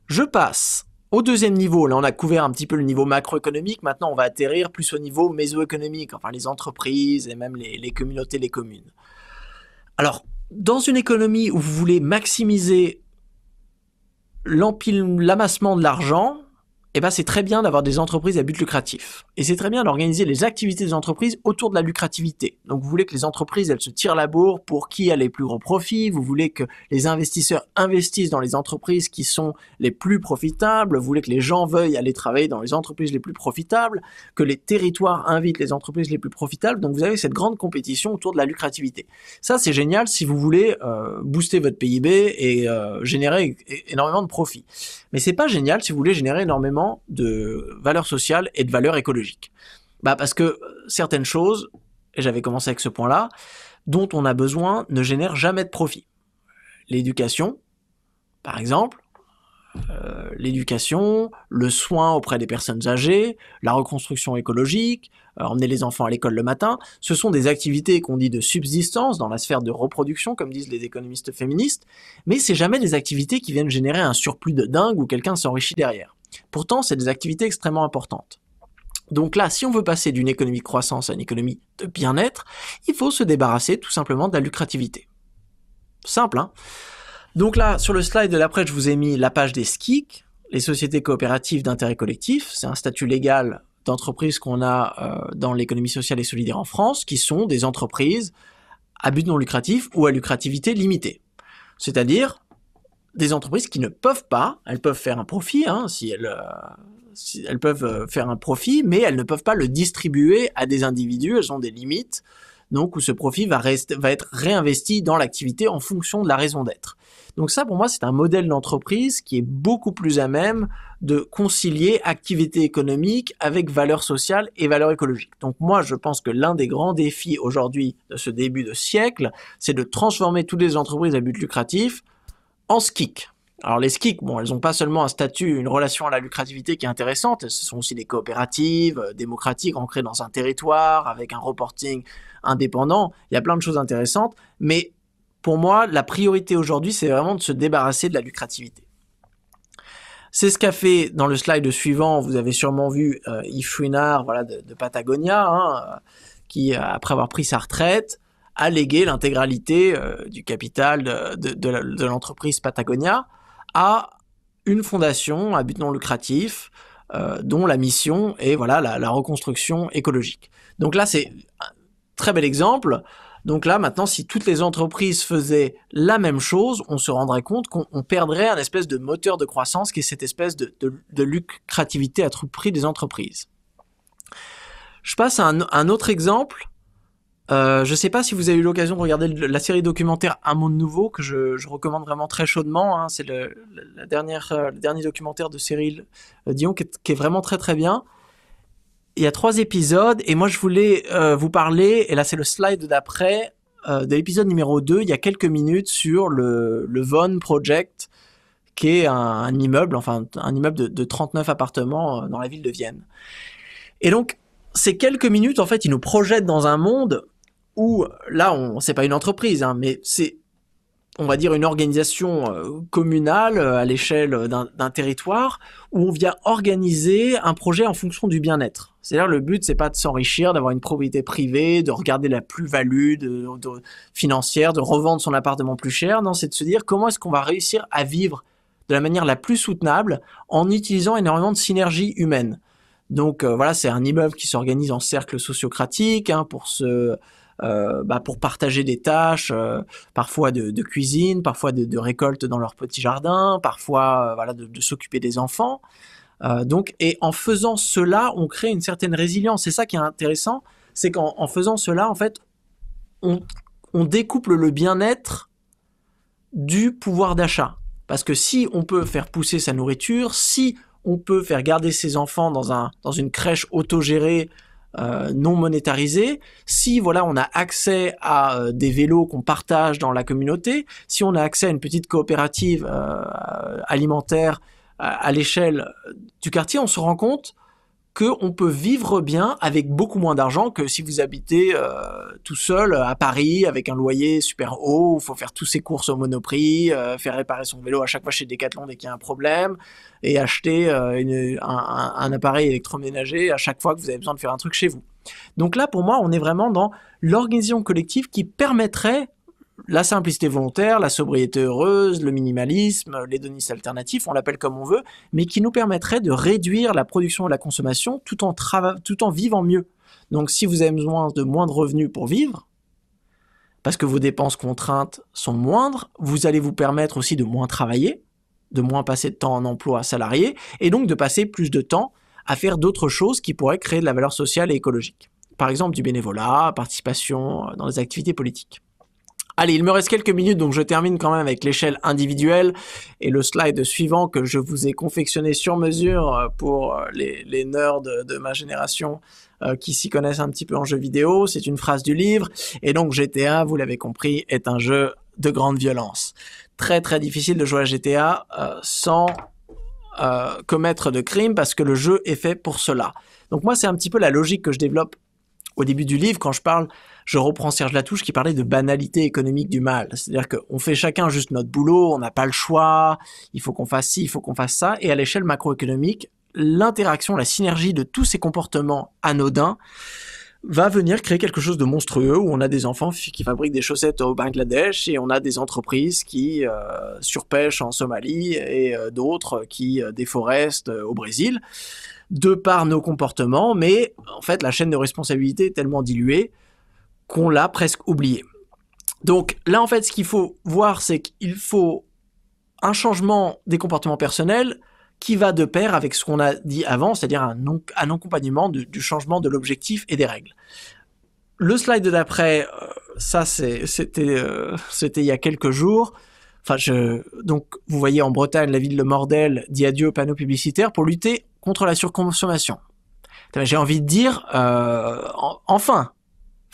Je passe au deuxième niveau. Là, on a couvert un petit peu le niveau macroéconomique. Maintenant, on va atterrir plus au niveau mésoéconomique, enfin les entreprises et même les communautés, les communes. Alors, dans une économie où vous voulez maximiser l'amassement de l'argent, eh ben c'est très bien d'avoir des entreprises à but lucratif. Et c'est très bien d'organiser les activités des entreprises autour de la lucrativité. Donc vous voulez que les entreprises, elles se tirent la bourre pour qui a les plus gros profits, vous voulez que les investisseurs investissent dans les entreprises qui sont les plus profitables, vous voulez que les gens veuillent aller travailler dans les entreprises les plus profitables, que les territoires invitent les entreprises les plus profitables. Donc vous avez cette grande compétition autour de la lucrativité. Ça, c'est génial si vous voulez booster votre PIB et générer énormément de profits. Mais c'est pas génial si vous voulez générer énormément de valeur sociale et de valeur écologique. Parce que certaines choses, et j'avais commencé avec ce point-là, dont on a besoin ne génèrent jamais de profit. L'éducation, par exemple, l'éducation, le soin auprès des personnes âgées, la reconstruction écologique, emmener les enfants à l'école le matin, ce sont des activités qu'on dit de subsistance dans la sphère de reproduction, comme disent les économistes féministes, mais c'est jamais des activités qui viennent générer un surplus de dingue où quelqu'un s'enrichit derrière. Pourtant, c'est des activités extrêmement importantes. Donc là, si on veut passer d'une économie de croissance à une économie de bien-être, il faut se débarrasser tout simplement de la lucrativité. Simple, hein ? Donc là, sur le slide de l'après, je vous ai mis la page des SCIC, les sociétés coopératives d'intérêt collectif. C'est un statut légal d'entreprise qu'on a dans l'économie sociale et solidaire en France, qui sont des entreprises à but non lucratif ou à lucrativité limitée. C'est-à-dire des entreprises qui ne peuvent pas, elles peuvent faire un profit, hein, si elles peuvent faire un profit, mais elles ne peuvent pas le distribuer à des individus, elles ont des limites, donc où ce profit va être réinvesti dans l'activité en fonction de la raison d'être. Donc ça, pour moi, c'est un modèle d'entreprise qui est beaucoup plus à même de concilier activité économique avec valeur sociale et valeur écologique. Donc moi, je pense que l'un des grands défis aujourd'hui de ce début de siècle, c'est de transformer toutes les entreprises à but lucratif en SCIC. Alors les SCIC, bon, elles n'ont pas seulement un statut, une relation à la lucrativité qui est intéressante, ce sont aussi des coopératives démocratiques ancrées dans un territoire, avec un reporting indépendant, il y a plein de choses intéressantes, mais pour moi, la priorité aujourd'hui, c'est vraiment de se débarrasser de la lucrativité. C'est ce qu'a fait dans le slide suivant, vous avez sûrement vu Yves Chouinard de Patagonia, hein, qui, après avoir pris sa retraite, a légué l'intégralité du capital de l'entreprise Patagonia à une fondation à but non lucratif dont la mission est la reconstruction écologique. Donc là, c'est un très bel exemple. Donc là, maintenant, si toutes les entreprises faisaient la même chose, on se rendrait compte qu'on perdrait un espèce de moteur de croissance qui est cette espèce de lucrativité à tout prix des entreprises. Je passe à un autre exemple. Je ne sais pas si vous avez eu l'occasion de regarder la série documentaire Un monde nouveau, que je recommande vraiment très chaudement, hein. C'est le dernier documentaire de Cyril Dion qui est vraiment très très bien. Il y a 3 épisodes, et moi je voulais vous parler, et là c'est le slide d'après, de l'épisode numéro 2, il y a quelques minutes, sur le Von Project, qui est un immeuble de 39 appartements dans la ville de Vienne. Et donc, ces quelques minutes, en fait, ils nous projettent dans un monde où, là, c'est pas une entreprise, hein, mais c'est, on va dire, une organisation communale à l'échelle d'un territoire, où on vient organiser un projet en fonction du bien-être. C'est-à-dire, le but, c'est pas de s'enrichir, d'avoir une propriété privée, de regarder la plus-value financière, de revendre son appartement plus cher. Non, c'est de se dire comment est-ce qu'on va réussir à vivre de la manière la plus soutenable en utilisant énormément de synergies humaines. Donc c'est un immeuble qui s'organise en cercle sociocratique, hein, pour partager des tâches, parfois de cuisine, parfois de récolte dans leur petit jardin, parfois de s'occuper des enfants. Et en faisant cela, on crée une certaine résilience. C'est ça qui est intéressant, c'est qu'en faisant cela, en fait, on découple le bien-être du pouvoir d'achat. Parce que si on peut faire pousser sa nourriture, si on peut faire garder ses enfants dans une crèche autogérée, non monétarisée, si voilà on a accès à des vélos qu'on partage dans la communauté, si on a accès à une petite coopérative alimentaire à l'échelle du quartier, on se rend compte qu'on peut vivre bien avec beaucoup moins d'argent que si vous habitez tout seul à Paris avec un loyer super haut, où il faut faire toutes ses courses au Monoprix, faire réparer son vélo à chaque fois chez Decathlon dès qu'il y a un problème, et acheter un appareil électroménager à chaque fois que vous avez besoin de faire un truc chez vous. Donc là, pour moi, on est vraiment dans l'organisation collective qui permettrait la simplicité volontaire, la sobriété heureuse, le minimalisme, l'hédonisme alternatif, on l'appelle comme on veut, mais qui nous permettrait de réduire la production et la consommation tout en vivant mieux. Donc si vous avez besoin de moins de revenus pour vivre, parce que vos dépenses contraintes sont moindres, vous allez vous permettre aussi de moins travailler, de moins passer de temps en emploi salarié, et donc de passer plus de temps à faire d'autres choses qui pourraient créer de la valeur sociale et écologique. Par exemple du bénévolat, participation dans les activités politiques. Allez, il me reste quelques minutes, donc je termine quand même avec l'échelle individuelle et le slide suivant que je vous ai confectionné sur mesure pour les nerds de ma génération qui s'y connaissent un petit peu en jeux vidéo. C'est une phrase du livre. Et donc GTA, vous l'avez compris, est un jeu de grande violence. Très très difficile de jouer à GTA sans commettre de crimes parce que le jeu est fait pour cela. Donc moi, c'est un petit peu la logique que je développe au début du livre, quand je reprends Serge Latouche qui parlait de banalité économique du mal. C'est-à-dire qu'on fait chacun juste notre boulot, on n'a pas le choix, il faut qu'on fasse ci, il faut qu'on fasse ça. Et à l'échelle macroéconomique, l'interaction, la synergie de tous ces comportements anodins va venir créer quelque chose de monstrueux où on a des enfants qui fabriquent des chaussettes au Bangladesh et on a des entreprises qui surpêchent en Somalie et d'autres qui déforestent au Brésil. De par nos comportements, mais en fait la chaîne de responsabilité est tellement diluée qu'on l'a presque oubliée. Donc là en fait ce qu'il faut voir c'est qu'il faut un changement des comportements personnels qui va de pair avec ce qu'on a dit avant, c'est-à-dire un accompagnement du changement de l'objectif et des règles. Le slide d'après, ça c'était il y a quelques jours. Donc, vous voyez en Bretagne, la ville de Mordel dit adieu aux panneaux publicitaires pour lutter contre la surconsommation. J'ai envie de dire, enfin,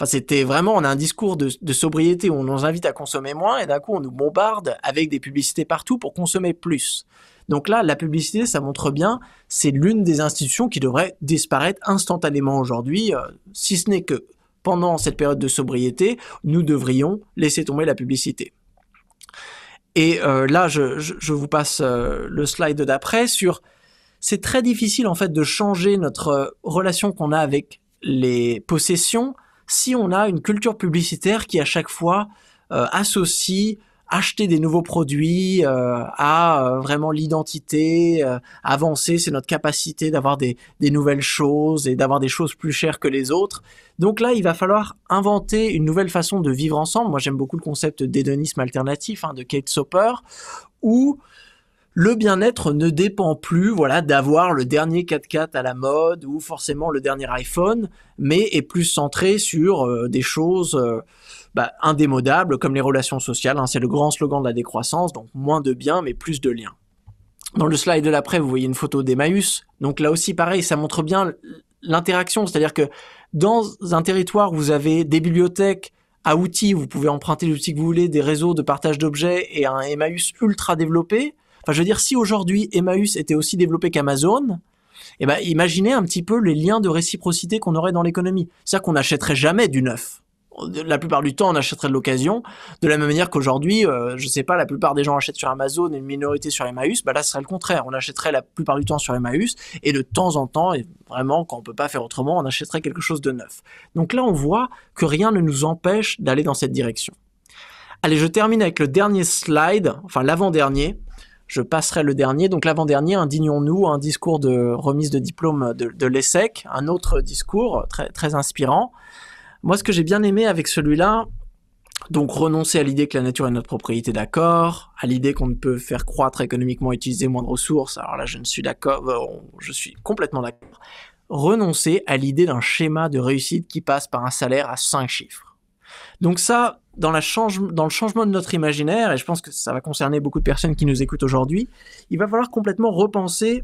c'était vraiment, on a un discours de sobriété où on nous invite à consommer moins et d'un coup on nous bombarde avec des publicités partout pour consommer plus. Donc là, la publicité, ça montre bien, c'est l'une des institutions qui devrait disparaître instantanément aujourd'hui, si ce n'est que pendant cette période de sobriété, nous devrions laisser tomber la publicité. Et là, je vous passe le slide d'après sur... C'est très difficile en fait de changer notre relation qu'on a avec les possessions si on a une culture publicitaire qui à chaque fois associe acheter des nouveaux produits à vraiment l'identité, avancer, c'est notre capacité d'avoir des nouvelles choses et d'avoir des choses plus chères que les autres. Donc là, il va falloir inventer une nouvelle façon de vivre ensemble. Moi, j'aime beaucoup le concept d'hédonisme alternatif de Kate Soper, où le bien-être ne dépend plus, d'avoir le dernier 4x4 à la mode ou forcément le dernier iPhone, mais est plus centré sur des choses indémodables comme les relations sociales. C'est le grand slogan de la décroissance, donc moins de biens mais plus de liens. Dans le slide de l'après, vous voyez une photo d'Emmaüs. Donc là aussi, pareil, ça montre bien l'interaction, c'est-à-dire que dans un territoire où vous avez des bibliothèques à outils, vous pouvez emprunter l'outil que vous voulez, des réseaux de partage d'objets et un Emmaüs ultra développé. Je veux dire, si aujourd'hui Emmaüs était aussi développé qu'Amazon, imaginez un petit peu les liens de réciprocité qu'on aurait dans l'économie. C'est-à-dire qu'on n'achèterait jamais du neuf. La plupart du temps, on achèterait de l'occasion. De la même manière qu'aujourd'hui, la plupart des gens achètent sur Amazon et une minorité sur Emmaüs. Là, ce serait le contraire. On achèterait la plupart du temps sur Emmaüs et de temps en temps, et vraiment, quand on peut pas faire autrement, on achèterait quelque chose de neuf. Donc là, on voit que rien ne nous empêche d'aller dans cette direction. Allez, je termine avec le dernier slide, l'avant-dernier. Je passerai le dernier. Donc l'avant-dernier, Indignons-nous, un discours de remise de diplôme de l'ESSEC, un autre discours très, très inspirant. Moi, ce que j'ai bien aimé avec celui-là, Donc renoncer à l'idée que la nature est notre propriété, d'accord, à l'idée qu'on ne peut faire croître économiquement et utiliser moins de ressources, alors là je suis complètement d'accord. Renoncer à l'idée d'un schéma de réussite qui passe par un salaire à 5 chiffres. Donc ça, dans le changement de notre imaginaire, et je pense que ça va concerner beaucoup de personnes qui nous écoutent aujourd'hui, il va falloir complètement repenser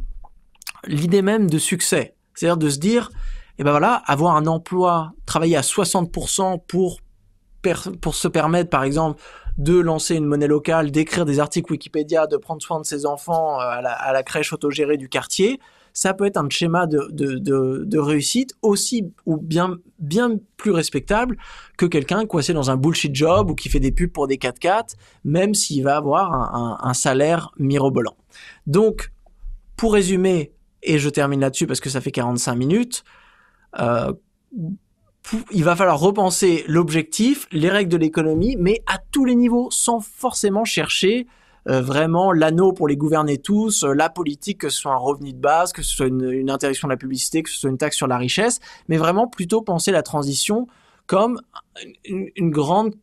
l'idée même de succès. C'est-à-dire de se dire, eh ben voilà, avoir un emploi, travailler à 60% pour se permettre, par exemple, de lancer une monnaie locale, d'écrire des articles Wikipédia, de prendre soin de ses enfants à la crèche autogérée du quartier, ça peut être un schéma de réussite aussi ou bien plus respectable que quelqu'un coincé dans un bullshit job ou qui fait des pubs pour des 4x4, même s'il va avoir un salaire mirobolant. Donc, pour résumer, et je termine là-dessus parce que ça fait 45 minutes, il va falloir repenser l'objectif, les règles de l'économie, mais à tous les niveaux, sans forcément chercher vraiment l'anneau pour les gouverner tous, la politique, que ce soit un revenu de base, que ce soit une interdiction de la publicité, que ce soit une taxe sur la richesse, mais vraiment plutôt penser la transition comme une grande,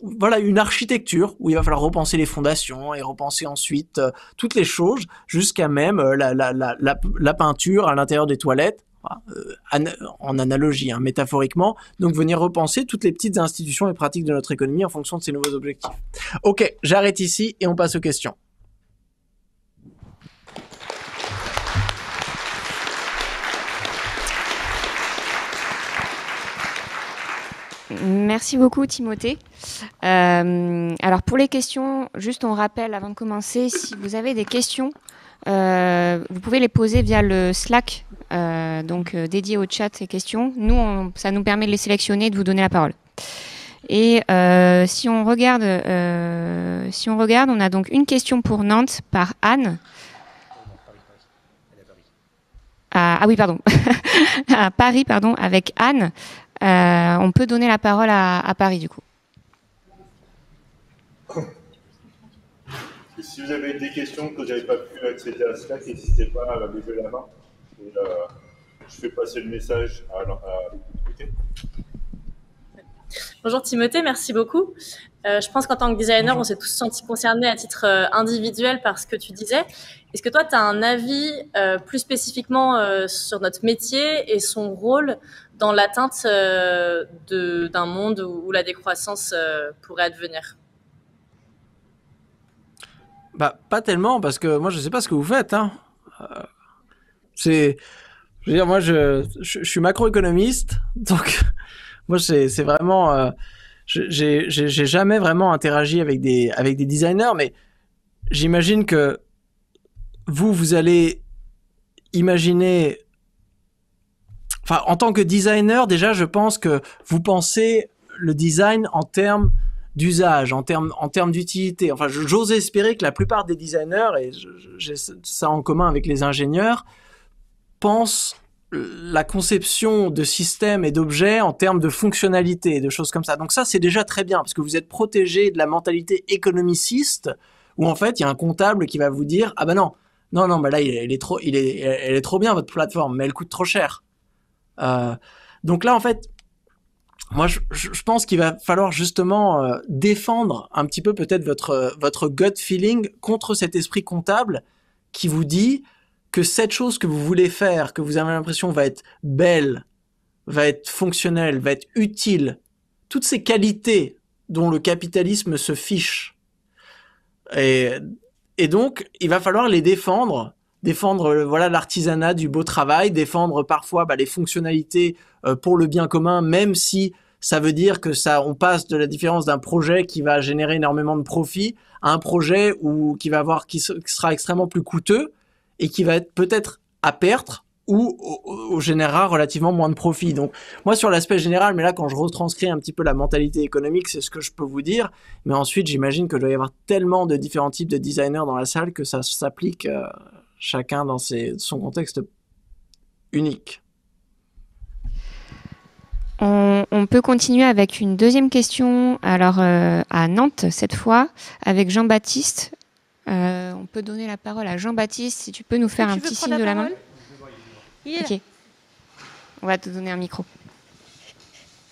voilà, une architecture où il va falloir repenser les fondations et repenser ensuite toutes les choses, jusqu'à même la peinture à l'intérieur des toilettes, en analogie, hein, métaphoriquement. Donc venir repenser toutes les petites institutions et pratiques de notre économie en fonction de ces nouveaux objectifs. Ok, j'arrête ici et on passe aux questions. Merci beaucoup Timothée. Alors pour les questions, juste on rappelle avant de commencer, si vous avez des questions, vous pouvez les poser via le Slack, dédié au chat ces questions. Nous, ça nous permet de les sélectionner et de vous donner la parole. Et si on regarde, on a donc une question pour Nantes par Anne. Ah oui, pardon. À Paris, pardon, avec Anne. On peut donner la parole à Paris, du coup. Et si vous avez des questions que vous n'avez pas pu accéder à Slack, n'hésitez pas à lever la main. Et, je fais passer le message à Timothée. Bonjour Timothée, merci beaucoup. Je pense qu'en tant que designer, on s'est tous sentis concernés à titre individuel par ce que tu disais. Est-ce que toi, tu as un avis plus spécifiquement sur notre métier et son rôle dans l'atteinte d'un monde où la décroissance pourrait advenir ? Bah, pas tellement, parce que moi, je sais pas ce que vous faites, hein. Je veux dire, moi, je suis macroéconomiste, donc, moi, c'est vraiment, j'ai jamais vraiment interagi avec des designers, mais j'imagine que vous allez imaginer, enfin, en tant que designer, déjà, je pense que vous pensez le design en termes d'usage, en termes d'utilité. Enfin, j'ose espérer que la plupart des designers, et j'ai ça en commun avec les ingénieurs, pensent la conception de systèmes et d'objets en termes de fonctionnalité, de choses comme ça. Donc ça, c'est déjà très bien, parce que vous êtes protégé de la mentalité économiciste, où en fait, il y a un comptable qui va vous dire « Ah ben non, bah là, elle est trop bien, votre plateforme, mais elle coûte trop cher. » Donc là, en fait, moi, je pense qu'il va falloir justement défendre un petit peu peut-être votre gut feeling contre cet esprit comptable qui vous dit que cette chose que vous voulez faire, que vous avez l'impression va être belle, va être fonctionnelle, va être utile, toutes ces qualités dont le capitalisme se fiche. Et donc, il va falloir les défendre voilà l'artisanat du beau travail, défendre parfois les fonctionnalités pour le bien commun, même si ça veut dire que on passe de la différence d'un projet qui va générer énormément de profit à un projet qui sera extrêmement plus coûteux et qui va être peut-être à perdre ou générera relativement moins de profit. Donc moi sur l'aspect général, mais là quand je retranscris un petit peu la mentalité économique, c'est ce que je peux vous dire. Mais ensuite j'imagine que doit y avoir tellement de différents types de designers dans la salle que ça s'applique chacun dans son contexte unique. On peut continuer avec une deuxième question, alors à Nantes cette fois, avec Jean-Baptiste. On peut donner la parole à Jean-Baptiste, si tu peux nous faire un petit signe de la main. Ok. On va te donner un micro.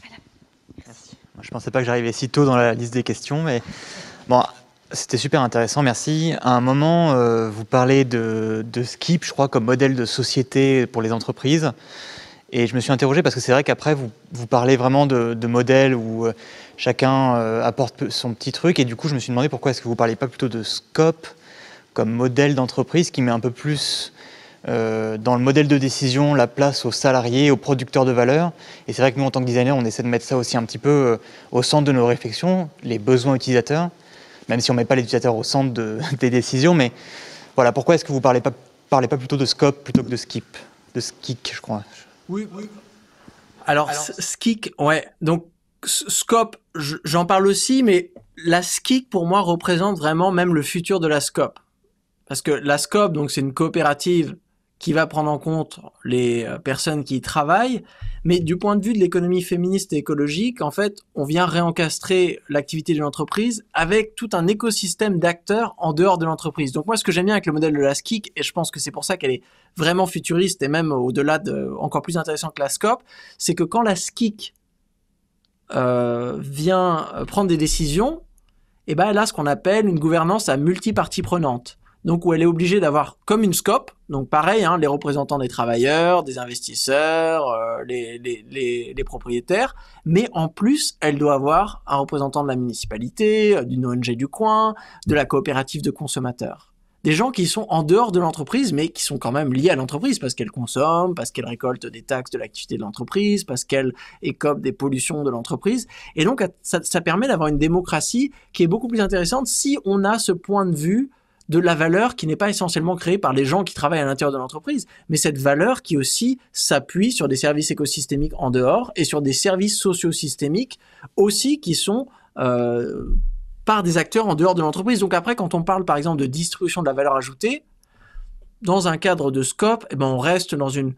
Voilà. Merci. Moi, Je pensais pas que j'arrivais si tôt dans la liste des questions, mais bon, c'était super intéressant, merci. À un moment, vous parlez de Skip, je crois, comme modèle de société pour les entreprises. Et je me suis interrogé parce que c'est vrai qu'après, vous parlez vraiment de modèles où chacun apporte son petit truc. Et du coup, je me suis demandé pourquoi est-ce que vous ne parlez pas plutôt de Scope comme modèle d'entreprise qui met un peu plus dans le modèle de décision la place aux salariés, aux producteurs de valeur. Et c'est vrai que nous, en tant que designers, on essaie de mettre ça aussi un petit peu au centre de nos réflexions, les besoins utilisateurs, même si on ne met pas les utilisateurs au centre des décisions. Mais voilà, pourquoi est-ce que vous ne parlez pas plutôt de Scope plutôt que de Skip, de Skik, je crois. Oui. Alors Skik, ouais. Donc Scope, j'en parle aussi, mais la Skik pour moi représente vraiment même le futur de la Scope, parce que la Scope, donc c'est une coopérative qui va prendre en compte les personnes qui y travaillent, mais du point de vue de l'économie féministe et écologique, en fait, on vient réencastrer l'activité de l'entreprise avec tout un écosystème d'acteurs en dehors de l'entreprise. Donc moi, ce que j'aime bien avec le modèle de la SKIC, et je pense que c'est pour ça qu'elle est vraiment futuriste et même au-delà encore plus intéressant que la SCOP, c'est que quand la SKIC vient prendre des décisions, et ben elle a ce qu'on appelle une gouvernance à multiparties prenantes. Donc où elle est obligée d'avoir comme une SCOP, donc pareil, hein, les représentants des travailleurs, des investisseurs, les propriétaires, mais en plus, elle doit avoir un représentant de la municipalité, d'une ONG du coin, de la coopérative de consommateurs. Des gens qui sont en dehors de l'entreprise, mais qui sont quand même liés à l'entreprise, parce qu'elle consomme, parce qu'elle récolte des taxes de l'activité de l'entreprise, parce qu'elle écope des pollutions de l'entreprise. Et donc, ça permet d'avoir une démocratie qui est beaucoup plus intéressante si on a ce point de vue de la valeur qui n'est pas essentiellement créée par les gens qui travaillent à l'intérieur de l'entreprise, mais cette valeur qui aussi s'appuie sur des services écosystémiques en dehors et sur des services socio-systémiques aussi qui sont par des acteurs en dehors de l'entreprise. Donc après, quand on parle par exemple de distribution de la valeur ajoutée, dans un cadre de scope, eh ben on reste dans une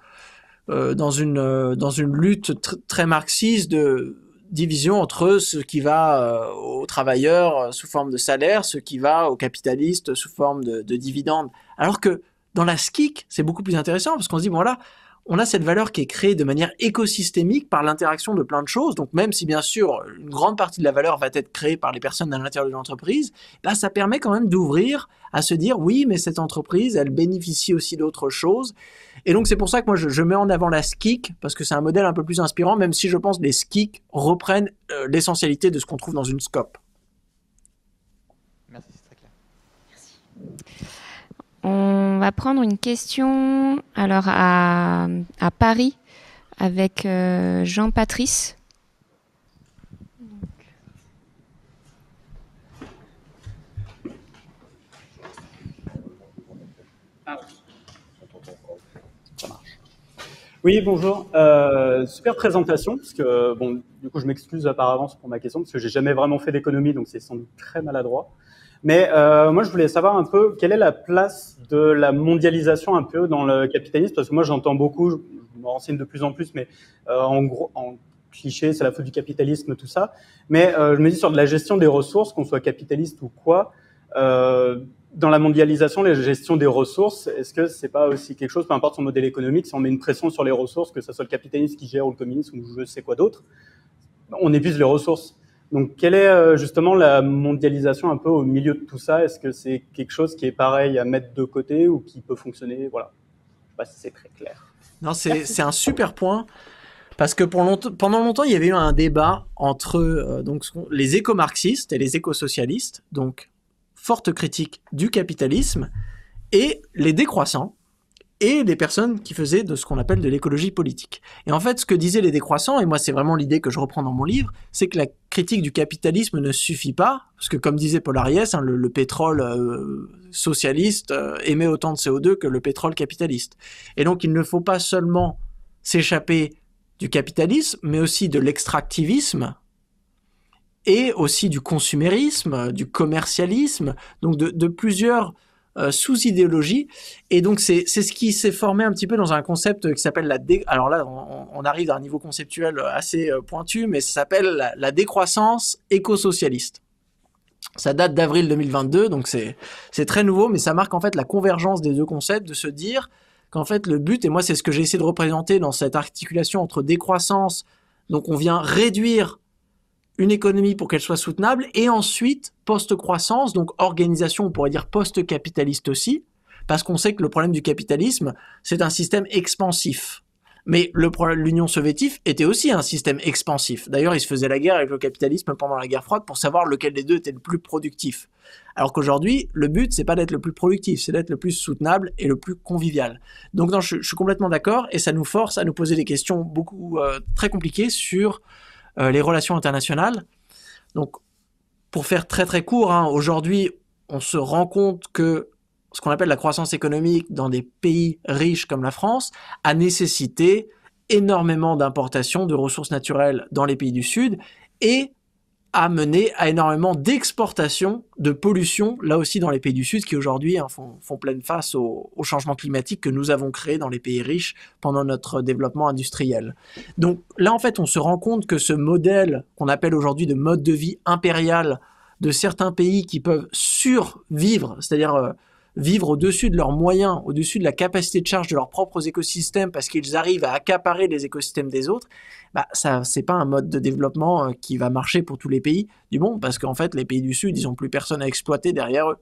lutte très marxiste de division entre ce qui va aux travailleurs sous forme de salaire, ce qui va aux capitalistes sous forme de dividendes. Alors que dans la SKIC, c'est beaucoup plus intéressant parce qu'on se dit, bon là, on a cette valeur qui est créée de manière écosystémique par l'interaction de plein de choses. Donc même si bien sûr une grande partie de la valeur va être créée par les personnes à l'intérieur de l'entreprise, là ça permet quand même d'ouvrir à se dire oui, mais cette entreprise, elle bénéficie aussi d'autres choses. Et donc c'est pour ça que moi je mets en avant la SKIC parce que c'est un modèle un peu plus inspirant, même si je pense que les SKIC reprennent l'essentialité de ce qu'on trouve dans une SCOP. Merci, c'est très clair. Merci. On va prendre une question alors à Paris avec Jean-Patrice. Oui, bonjour. Super présentation, parce que bon, du coup, je m'excuse par avance pour ma question, parce que j'ai jamais vraiment fait d'économie, donc c'est sans doute très maladroit. Mais moi, je voulais savoir un peu quelle est la place de la mondialisation un peu dans le capitalisme, parce que moi, j'entends beaucoup, je me renseigne de plus en plus, mais en gros, en cliché, c'est la faute du capitalisme, tout ça. Mais je me dis sur de la gestion des ressources, qu'on soit capitaliste ou quoi, dans la mondialisation, la gestion des ressources, est-ce que c'est pas aussi quelque chose, peu importe son modèle économique, si on met une pression sur les ressources, que ce soit le capitalisme qui gère ou le communisme ou je sais quoi d'autre, on épuise les ressources. Donc, quelle est justement la mondialisation un peu au milieu de tout ça? Est-ce que c'est quelque chose qui est pareil à mettre de côté ou qui peut fonctionner? Voilà. Je sais pas si c'est très clair. Non, c'est un super point parce que pendant longtemps, il y avait eu un débat entre donc les éco-marxistes et les éco-socialistes, donc forte critique du capitalisme, et les décroissants et les personnes qui faisaient de ce qu'on appelle de l'écologie politique. Et en fait, ce que disaient les décroissants, et moi c'est vraiment l'idée que je reprends dans mon livre, c'est que la critique du capitalisme ne suffit pas, parce que comme disait Paul Ariès, hein, le pétrole socialiste émet autant de CO2 que le pétrole capitaliste. Et donc il ne faut pas seulement s'échapper du capitalisme, mais aussi de l'extractivisme, et aussi du consumérisme, du commercialisme, donc de plusieurs sous-idéologie. Et donc, c'est ce qui s'est formé un petit peu dans un concept qui s'appelle alors là, on arrive à un niveau conceptuel assez pointu, mais ça s'appelle la décroissance éco-socialiste. Ça date d'avril 2022, donc c'est très nouveau, mais ça marque en fait la convergence des deux concepts, de se dire qu'en fait, le but, et moi, c'est ce que j'ai essayé de représenter dans cette articulation entre décroissance, donc on vient réduire une économie pour qu'elle soit soutenable, et ensuite, post-croissance, donc organisation, on pourrait dire post-capitaliste aussi, parce qu'on sait que le problème du capitalisme, c'est un système expansif. Mais l'Union soviétique était aussi un système expansif. D'ailleurs, ils se faisaient la guerre avec le capitalisme pendant la guerre froide pour savoir lequel des deux était le plus productif. Alors qu'aujourd'hui, le but, c'est pas d'être le plus productif, c'est d'être le plus soutenable et le plus convivial. Donc non, je suis complètement d'accord, et ça nous force à nous poser des questions très compliquées sur les relations internationales. Donc, pour faire très très court, aujourd'hui, on se rend compte que ce qu'on appelle la croissance économique dans des pays riches comme la France a nécessité énormément d'importations de ressources naturelles dans les pays du Sud et a mené à énormément d'exportations de pollution, là aussi dans les pays du Sud, qui aujourd'hui font pleine face au changement climatique que nous avons créé dans les pays riches pendant notre développement industriel. Donc là, en fait, on se rend compte que ce modèle qu'on appelle aujourd'hui de mode de vie impérial de certains pays qui peuvent survivre, c'est-à-dire vivre au-dessus de leurs moyens, au-dessus de la capacité de charge de leurs propres écosystèmes parce qu'ils arrivent à accaparer les écosystèmes des autres, ça, c'est pas un mode de développement qui va marcher pour tous les pays du monde parce qu'en fait, les pays du Sud, ils ont plus personne à exploiter derrière eux.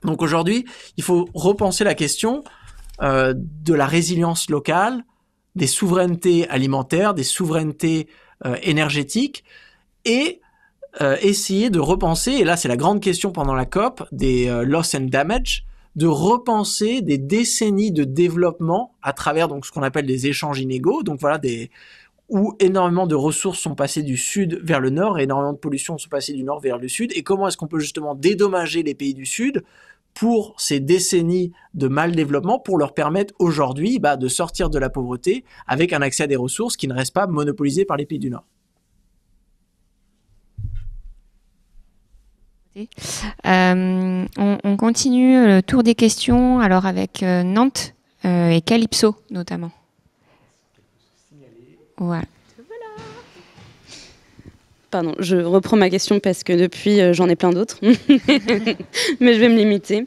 Donc aujourd'hui, il faut repenser la question de la résilience locale, des souverainetés alimentaires, des souverainetés énergétiques et essayer de repenser, et là c'est la grande question pendant la COP, des loss and damage, de repenser des décennies de développement à travers donc ce qu'on appelle des échanges inégaux, donc voilà où énormément de ressources sont passées du sud vers le nord et énormément de pollution sont passées du nord vers le sud, et comment est-ce qu'on peut justement dédommager les pays du sud pour ces décennies de mal développement pour leur permettre aujourd'hui de sortir de la pauvreté avec un accès à des ressources qui ne restent pas monopolisées par les pays du nord. On continue le tour des questions alors avec Nantes et Calypso notamment. Voilà. Pardon, je reprends ma question parce que depuis j'en ai plein d'autres, mais je vais me limiter.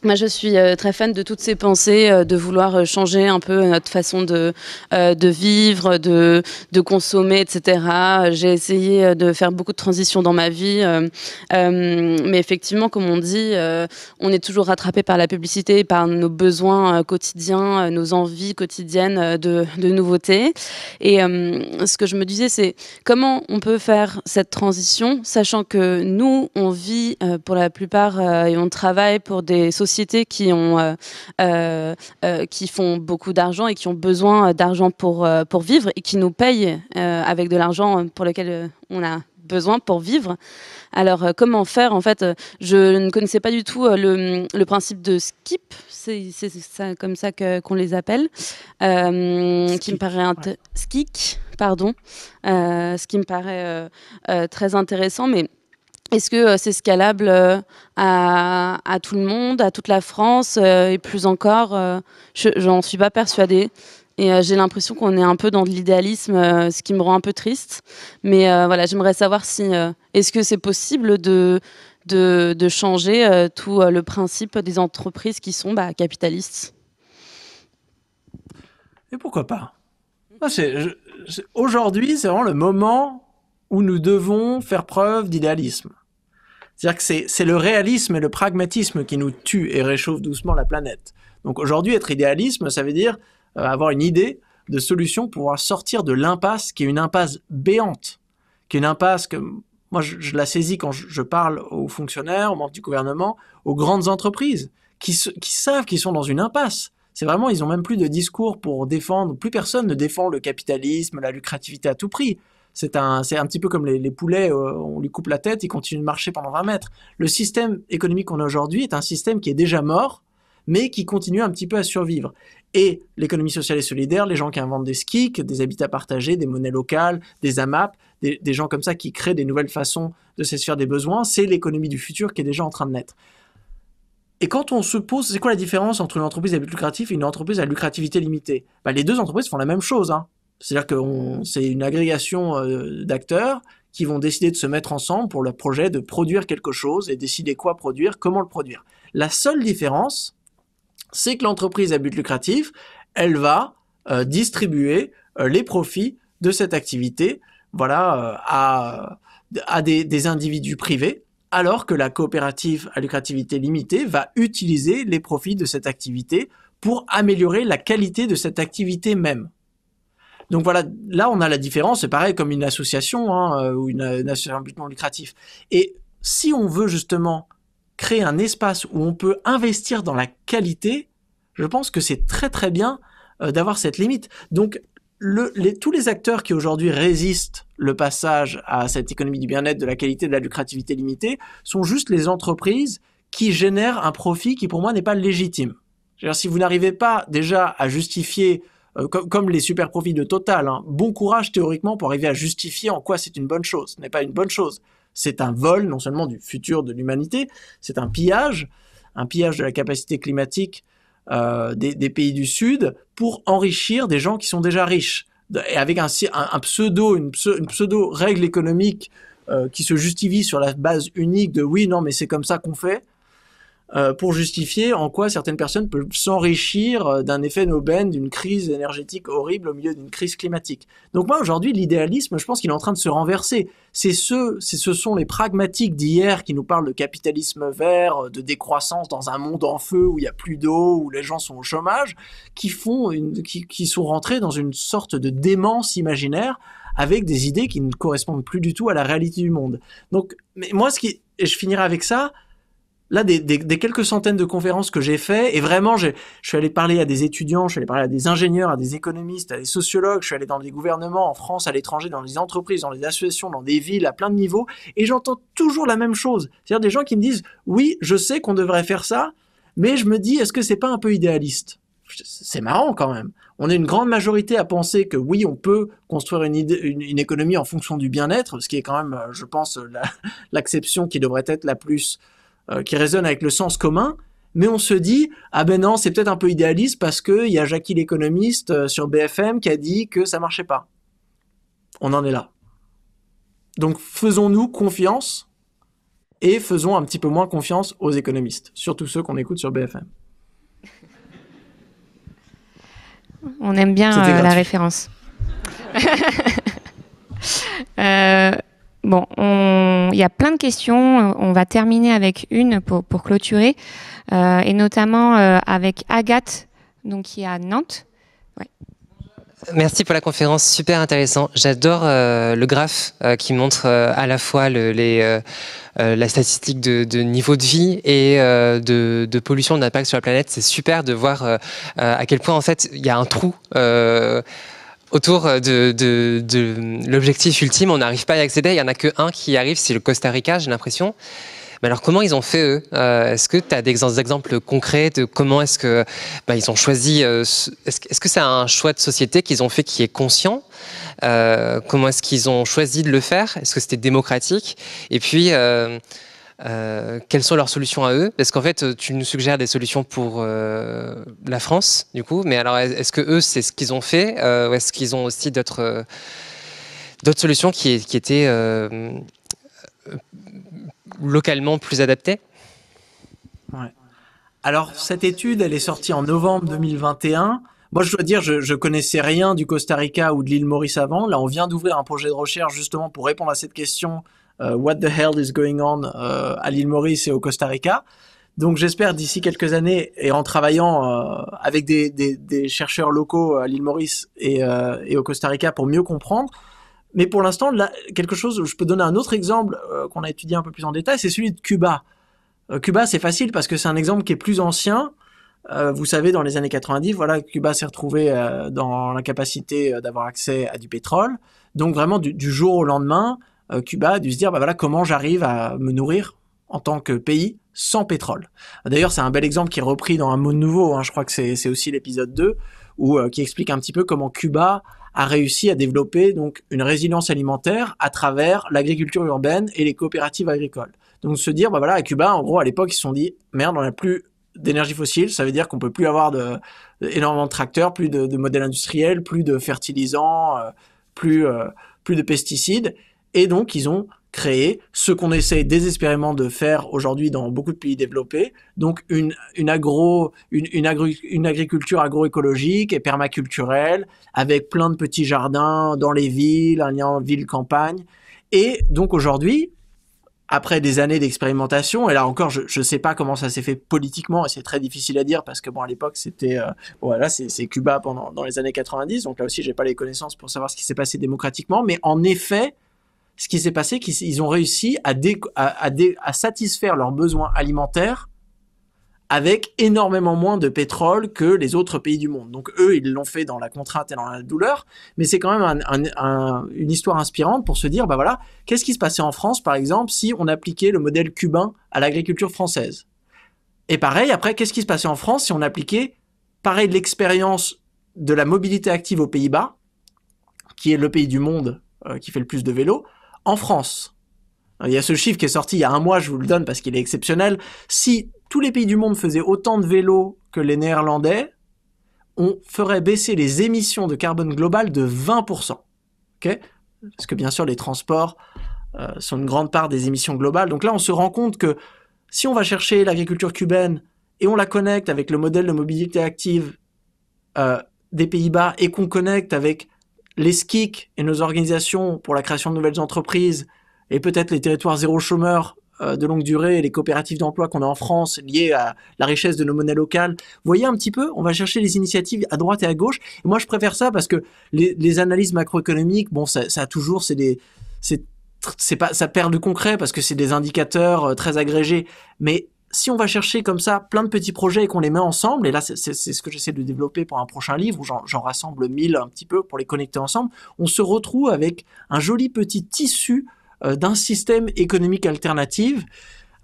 Moi, je suis très fan de toutes ces pensées, de vouloir changer un peu notre façon de vivre, de consommer, etc. J'ai essayé de faire beaucoup de transitions dans ma vie, mais effectivement, comme on dit, on est toujours rattrapé par la publicité, par nos besoins quotidiens, nos envies quotidiennes de nouveautés. Et ce que je me disais, c'est comment on peut faire cette transition, sachant que nous, on vit pour la plupart et on travaille pour des sociétés qui font beaucoup d'argent et qui ont besoin d'argent pour vivre et qui nous payent avec de l'argent pour lequel on a besoin pour vivre. Alors, comment faire? En fait, je ne connaissais pas du tout le principe de skip, c'est ça, comme ça qu'on les appelle, qui me paraît skik, pardon, ce qui me paraît très intéressant, mais est-ce que c'est scalable à tout le monde, à toute la France et plus encore j'en suis pas persuadée. Et j'ai l'impression qu'on est un peu dans de l'idéalisme, ce qui me rend un peu triste. Mais voilà, j'aimerais savoir si est-ce que c'est possible de changer tout le principe des entreprises qui sont capitalistes. Et pourquoi pas? Aujourd'hui, c'est vraiment le moment où nous devons faire preuve d'idéalisme. C'est-à-dire que c'est le réalisme et le pragmatisme qui nous tuent et réchauffent doucement la planète. Donc aujourd'hui, être idéalisme, ça veut dire avoir une idée de solution pour pouvoir sortir de l'impasse qui est une impasse béante, qui est une impasse que moi je la saisis quand je parle aux fonctionnaires, aux membres du gouvernement, aux grandes entreprises qui savent qu'ils sont dans une impasse. C'est vraiment, ils ont même plus de discours pour défendre, plus personne ne défend le capitalisme, la lucrativité à tout prix. C'est un petit peu comme les poulets, on lui coupe la tête, ils continuent de marcher pendant 20 mètres. Le système économique qu'on a aujourd'hui est un système qui est déjà mort, mais qui continue un petit peu à survivre. Et l'économie sociale et solidaire, les gens qui inventent des SKIC, des habitats partagés, des monnaies locales, des AMAP, des gens comme ça qui créent des nouvelles façons de satisfaire des besoins, c'est l'économie du futur qui est déjà en train de naître. Et quand on se pose, c'est quoi la différence entre une entreprise à but lucratif et une entreprise à lucrativité limitée? Les deux entreprises font la même chose, C'est-à-dire que c'est une agrégation d'acteurs qui vont décider de se mettre ensemble pour le projet de produire quelque chose et décider quoi produire, comment le produire. La seule différence, c'est que l'entreprise à but lucratif, elle va distribuer les profits de cette activité à des individus privés, alors que la coopérative à lucrativité limitée va utiliser les profits de cette activité pour améliorer la qualité de cette activité même. Donc voilà, là on a la différence, c'est pareil comme une association ou une association à but non lucratif. Et si on veut justement créer un espace où on peut investir dans la qualité, je pense que c'est très très bien d'avoir cette limite. Donc tous les acteurs qui aujourd'hui résistent le passage à cette économie du bien-être, de la qualité, de la lucrativité limitée, sont juste les entreprises qui génèrent un profit qui pour moi n'est pas légitime. C'est-à-dire, si vous n'arrivez pas déjà à justifier comme les super profits de Total, bon courage théoriquement pour arriver à justifier en quoi c'est une bonne chose. Ce n'est pas une bonne chose. C'est un vol non seulement du futur de l'humanité, c'est un pillage de la capacité climatique des pays du Sud pour enrichir des gens qui sont déjà riches. Et avec une pseudo règle économique qui se justifie sur la base unique de oui, non, mais c'est comme ça qu'on fait. Pour justifier en quoi certaines personnes peuvent s'enrichir d'un effet d'aubaine, d'une crise énergétique horrible au milieu d'une crise climatique. Donc moi, aujourd'hui, l'idéalisme, je pense qu'il est en train de se renverser. Ce sont les pragmatiques d'hier qui nous parlent de capitalisme vert, de décroissance dans un monde en feu où il n'y a plus d'eau, où les gens sont au chômage, qui sont rentrés dans une sorte de démence imaginaire avec des idées qui ne correspondent plus du tout à la réalité du monde. Donc, mais moi, et je finirai avec ça. Là, des quelques centaines de conférences que j'ai fait, et vraiment, je suis allé parler à des étudiants, je suis allé parler à des ingénieurs, à des économistes, à des sociologues, je suis allé dans des gouvernements en France, à l'étranger, dans des entreprises, dans des associations, dans des villes, à plein de niveaux, et j'entends toujours la même chose. C'est-à-dire des gens qui me disent, oui, je sais qu'on devrait faire ça, mais je me dis, est-ce que c'est pas un peu idéaliste? C'est marrant quand même. On est une grande majorité à penser que oui, on peut construire une économie en fonction du bien-être, ce qui est quand même, je pense, l'acception qui devrait être la plus qui résonne avec le sens commun, mais on se dit ah ben non, c'est peut-être un peu idéaliste parce que il y a Jackie l'économiste sur BFM qui a dit que ça marchait pas. On en est là. Donc faisons-nous confiance et faisons un petit peu moins confiance aux économistes, surtout ceux qu'on écoute sur BFM. On aime bien la référence. Bon, il y a plein de questions. On va terminer avec une pour clôturer, et notamment avec Agathe, donc qui est à Nantes. Ouais. Merci pour la conférence, super intéressant. J'adore le graphe qui montre à la fois la statistique de niveau de vie et de pollution, d'impact sur la planète. C'est super de voir à quel point en fait il y a un trou autour de l'objectif ultime. On n'arrive pas à y accéder. Il n'y en a qu'un qui y arrive, c'est le Costa Rica, j'ai l'impression. Mais alors, comment ils ont fait, eux? Est-ce que tu as des exemples concrets de comment est-ce que ils ont choisi est-ce que c'est un choix de société qu'ils ont fait qui est conscient? Comment est-ce qu'ils ont choisi de le faire? Est-ce que c'était démocratique? Et puis, quelles sont leurs solutions à eux? Parce qu'en fait, tu nous suggères des solutions pour la France, du coup. Mais alors, est-ce que eux, c'est ce qu'ils ont fait? Ou est-ce qu'ils ont aussi d'autres solutions qui étaient localement plus adaptées? Ouais. Alors, cette étude, elle est sortie en novembre 2021. Moi, je dois dire, je connaissais rien du Costa Rica ou de l'île Maurice avant. Là, on vient d'ouvrir un projet de recherche justement pour répondre à cette question. What the hell is going on à l'île Maurice et au Costa Rica. Donc, j'espère d'ici quelques années, et en travaillant avec des chercheurs locaux à l'île Maurice et au Costa Rica pour mieux comprendre. Mais pour l'instant, là, quelque chose, je peux donner un autre exemple qu'on a étudié un peu plus en détail, c'est celui de Cuba. Cuba, c'est facile parce que c'est un exemple qui est plus ancien. Vous savez, dans les années 90, voilà, Cuba s'est retrouvé dans l'incapacité d'avoir accès à du pétrole. Donc vraiment, du jour au lendemain, Cuba a dû se dire, bah voilà, comment j'arrive à me nourrir en tant que pays sans pétrole. D'ailleurs, c'est un bel exemple qui est repris dans Un monde nouveau, hein, je crois que c'est aussi l'épisode 2, qui explique un petit peu comment Cuba a réussi à développer donc une résilience alimentaire à travers l'agriculture urbaine et les coopératives agricoles. Donc se dire, bah voilà, à Cuba, en gros, à l'époque, ils se sont dit, merde, on n'a plus d'énergie fossile, ça veut dire qu'on peut plus avoir énormément de tracteurs, plus de modèles industriels, plus de fertilisants, plus de pesticides. Et donc, ils ont créer ce qu'on essaye désespérément de faire aujourd'hui dans beaucoup de pays développés, donc une agriculture agroécologique et permaculturelle, avec plein de petits jardins dans les villes, un lien ville-campagne. Et donc aujourd'hui, après des années d'expérimentation, et là encore, je sais pas comment ça s'est fait politiquement, et c'est très difficile à dire, parce que bon, à l'époque, c'était, voilà, c'est Cuba dans les années 90, donc là aussi, j'ai pas les connaissances pour savoir ce qui s'est passé démocratiquement, mais en effet, ce qui s'est passé, qu'ils ont réussi à satisfaire leurs besoins alimentaires avec énormément moins de pétrole que les autres pays du monde. Donc eux, ils l'ont fait dans la contrainte et dans la douleur, mais c'est quand même une histoire inspirante pour se dire, bah voilà, qu'est-ce qui se passait en France, par exemple, si on appliquait le modèle cubain à l'agriculture française? Et pareil, après, qu'est-ce qui se passait en France si on appliquait, pareil, de l'expérience de la mobilité active aux Pays-Bas, qui est le pays du monde qui fait le plus de vélos, en France? Il y a ce chiffre qui est sorti il y a un mois, je vous le donne parce qu'il est exceptionnel. Si tous les pays du monde faisaient autant de vélos que les Néerlandais, on ferait baisser les émissions de carbone globales de 20%. Okay? Parce que bien sûr, les transports sont une grande part des émissions globales. Donc là, on se rend compte que si on va chercher l'agriculture cubaine et on la connecte avec le modèle de mobilité active des Pays-Bas et qu'on connecte avec les SKIC et nos organisations pour la création de nouvelles entreprises et peut-être les territoires zéro chômeur de longue durée et les coopératives d'emploi qu'on a en France liées à la richesse de nos monnaies locales. Vous voyez un petit peu, on va chercher les initiatives à droite et à gauche. Et moi, je préfère ça parce que les analyses macroéconomiques, bon, ça a toujours, ça perd du concret parce que c'est des indicateurs très agrégés. Mais si on va chercher comme ça plein de petits projets et qu'on les met ensemble, et là c'est ce que j'essaie de développer pour un prochain livre où j'en rassemble 1000 un petit peu pour les connecter ensemble, on se retrouve avec un joli petit tissu d'un système économique alternatif,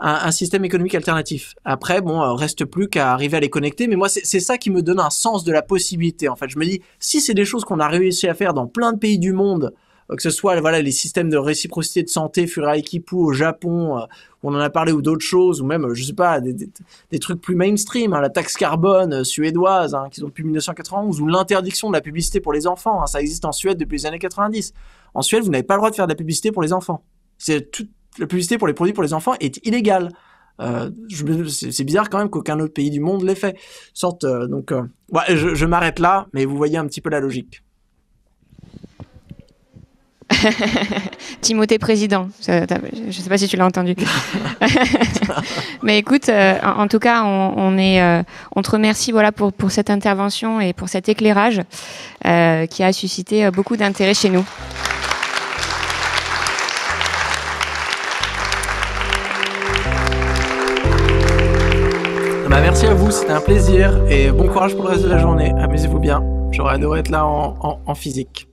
un système économique alternatif. Après, bon, reste plus qu'à arriver à les connecter, mais moi c'est ça qui me donne un sens de la possibilité. En fait, je me dis, si c'est des choses qu'on a réussi à faire dans plein de pays du monde, que ce soit voilà les systèmes de réciprocité de santé, Furaikipu au Japon, où on en a parlé, ou d'autres choses, ou même, je sais pas, des trucs plus mainstream, hein, la taxe carbone suédoise, hein, qu'ils ont depuis 1991, ou l'interdiction de la publicité pour les enfants, hein, ça existe en Suède depuis les années 90. En Suède, vous n'avez pas le droit de faire de la publicité pour les enfants. La publicité pour les produits pour les enfants est illégale. C'est bizarre quand même qu'aucun autre pays du monde l'ait fait. Ouais, je m'arrête là, mais vous voyez un petit peu la logique. Timothée président, je ne sais pas si tu l'as entendu. Mais écoute, en tout cas, on te remercie voilà, pour cette intervention et pour cet éclairage qui a suscité beaucoup d'intérêt chez nous. Merci à vous, c'était un plaisir et bon courage pour le reste de la journée. Amusez-vous bien, j'aurais adoré être là en physique.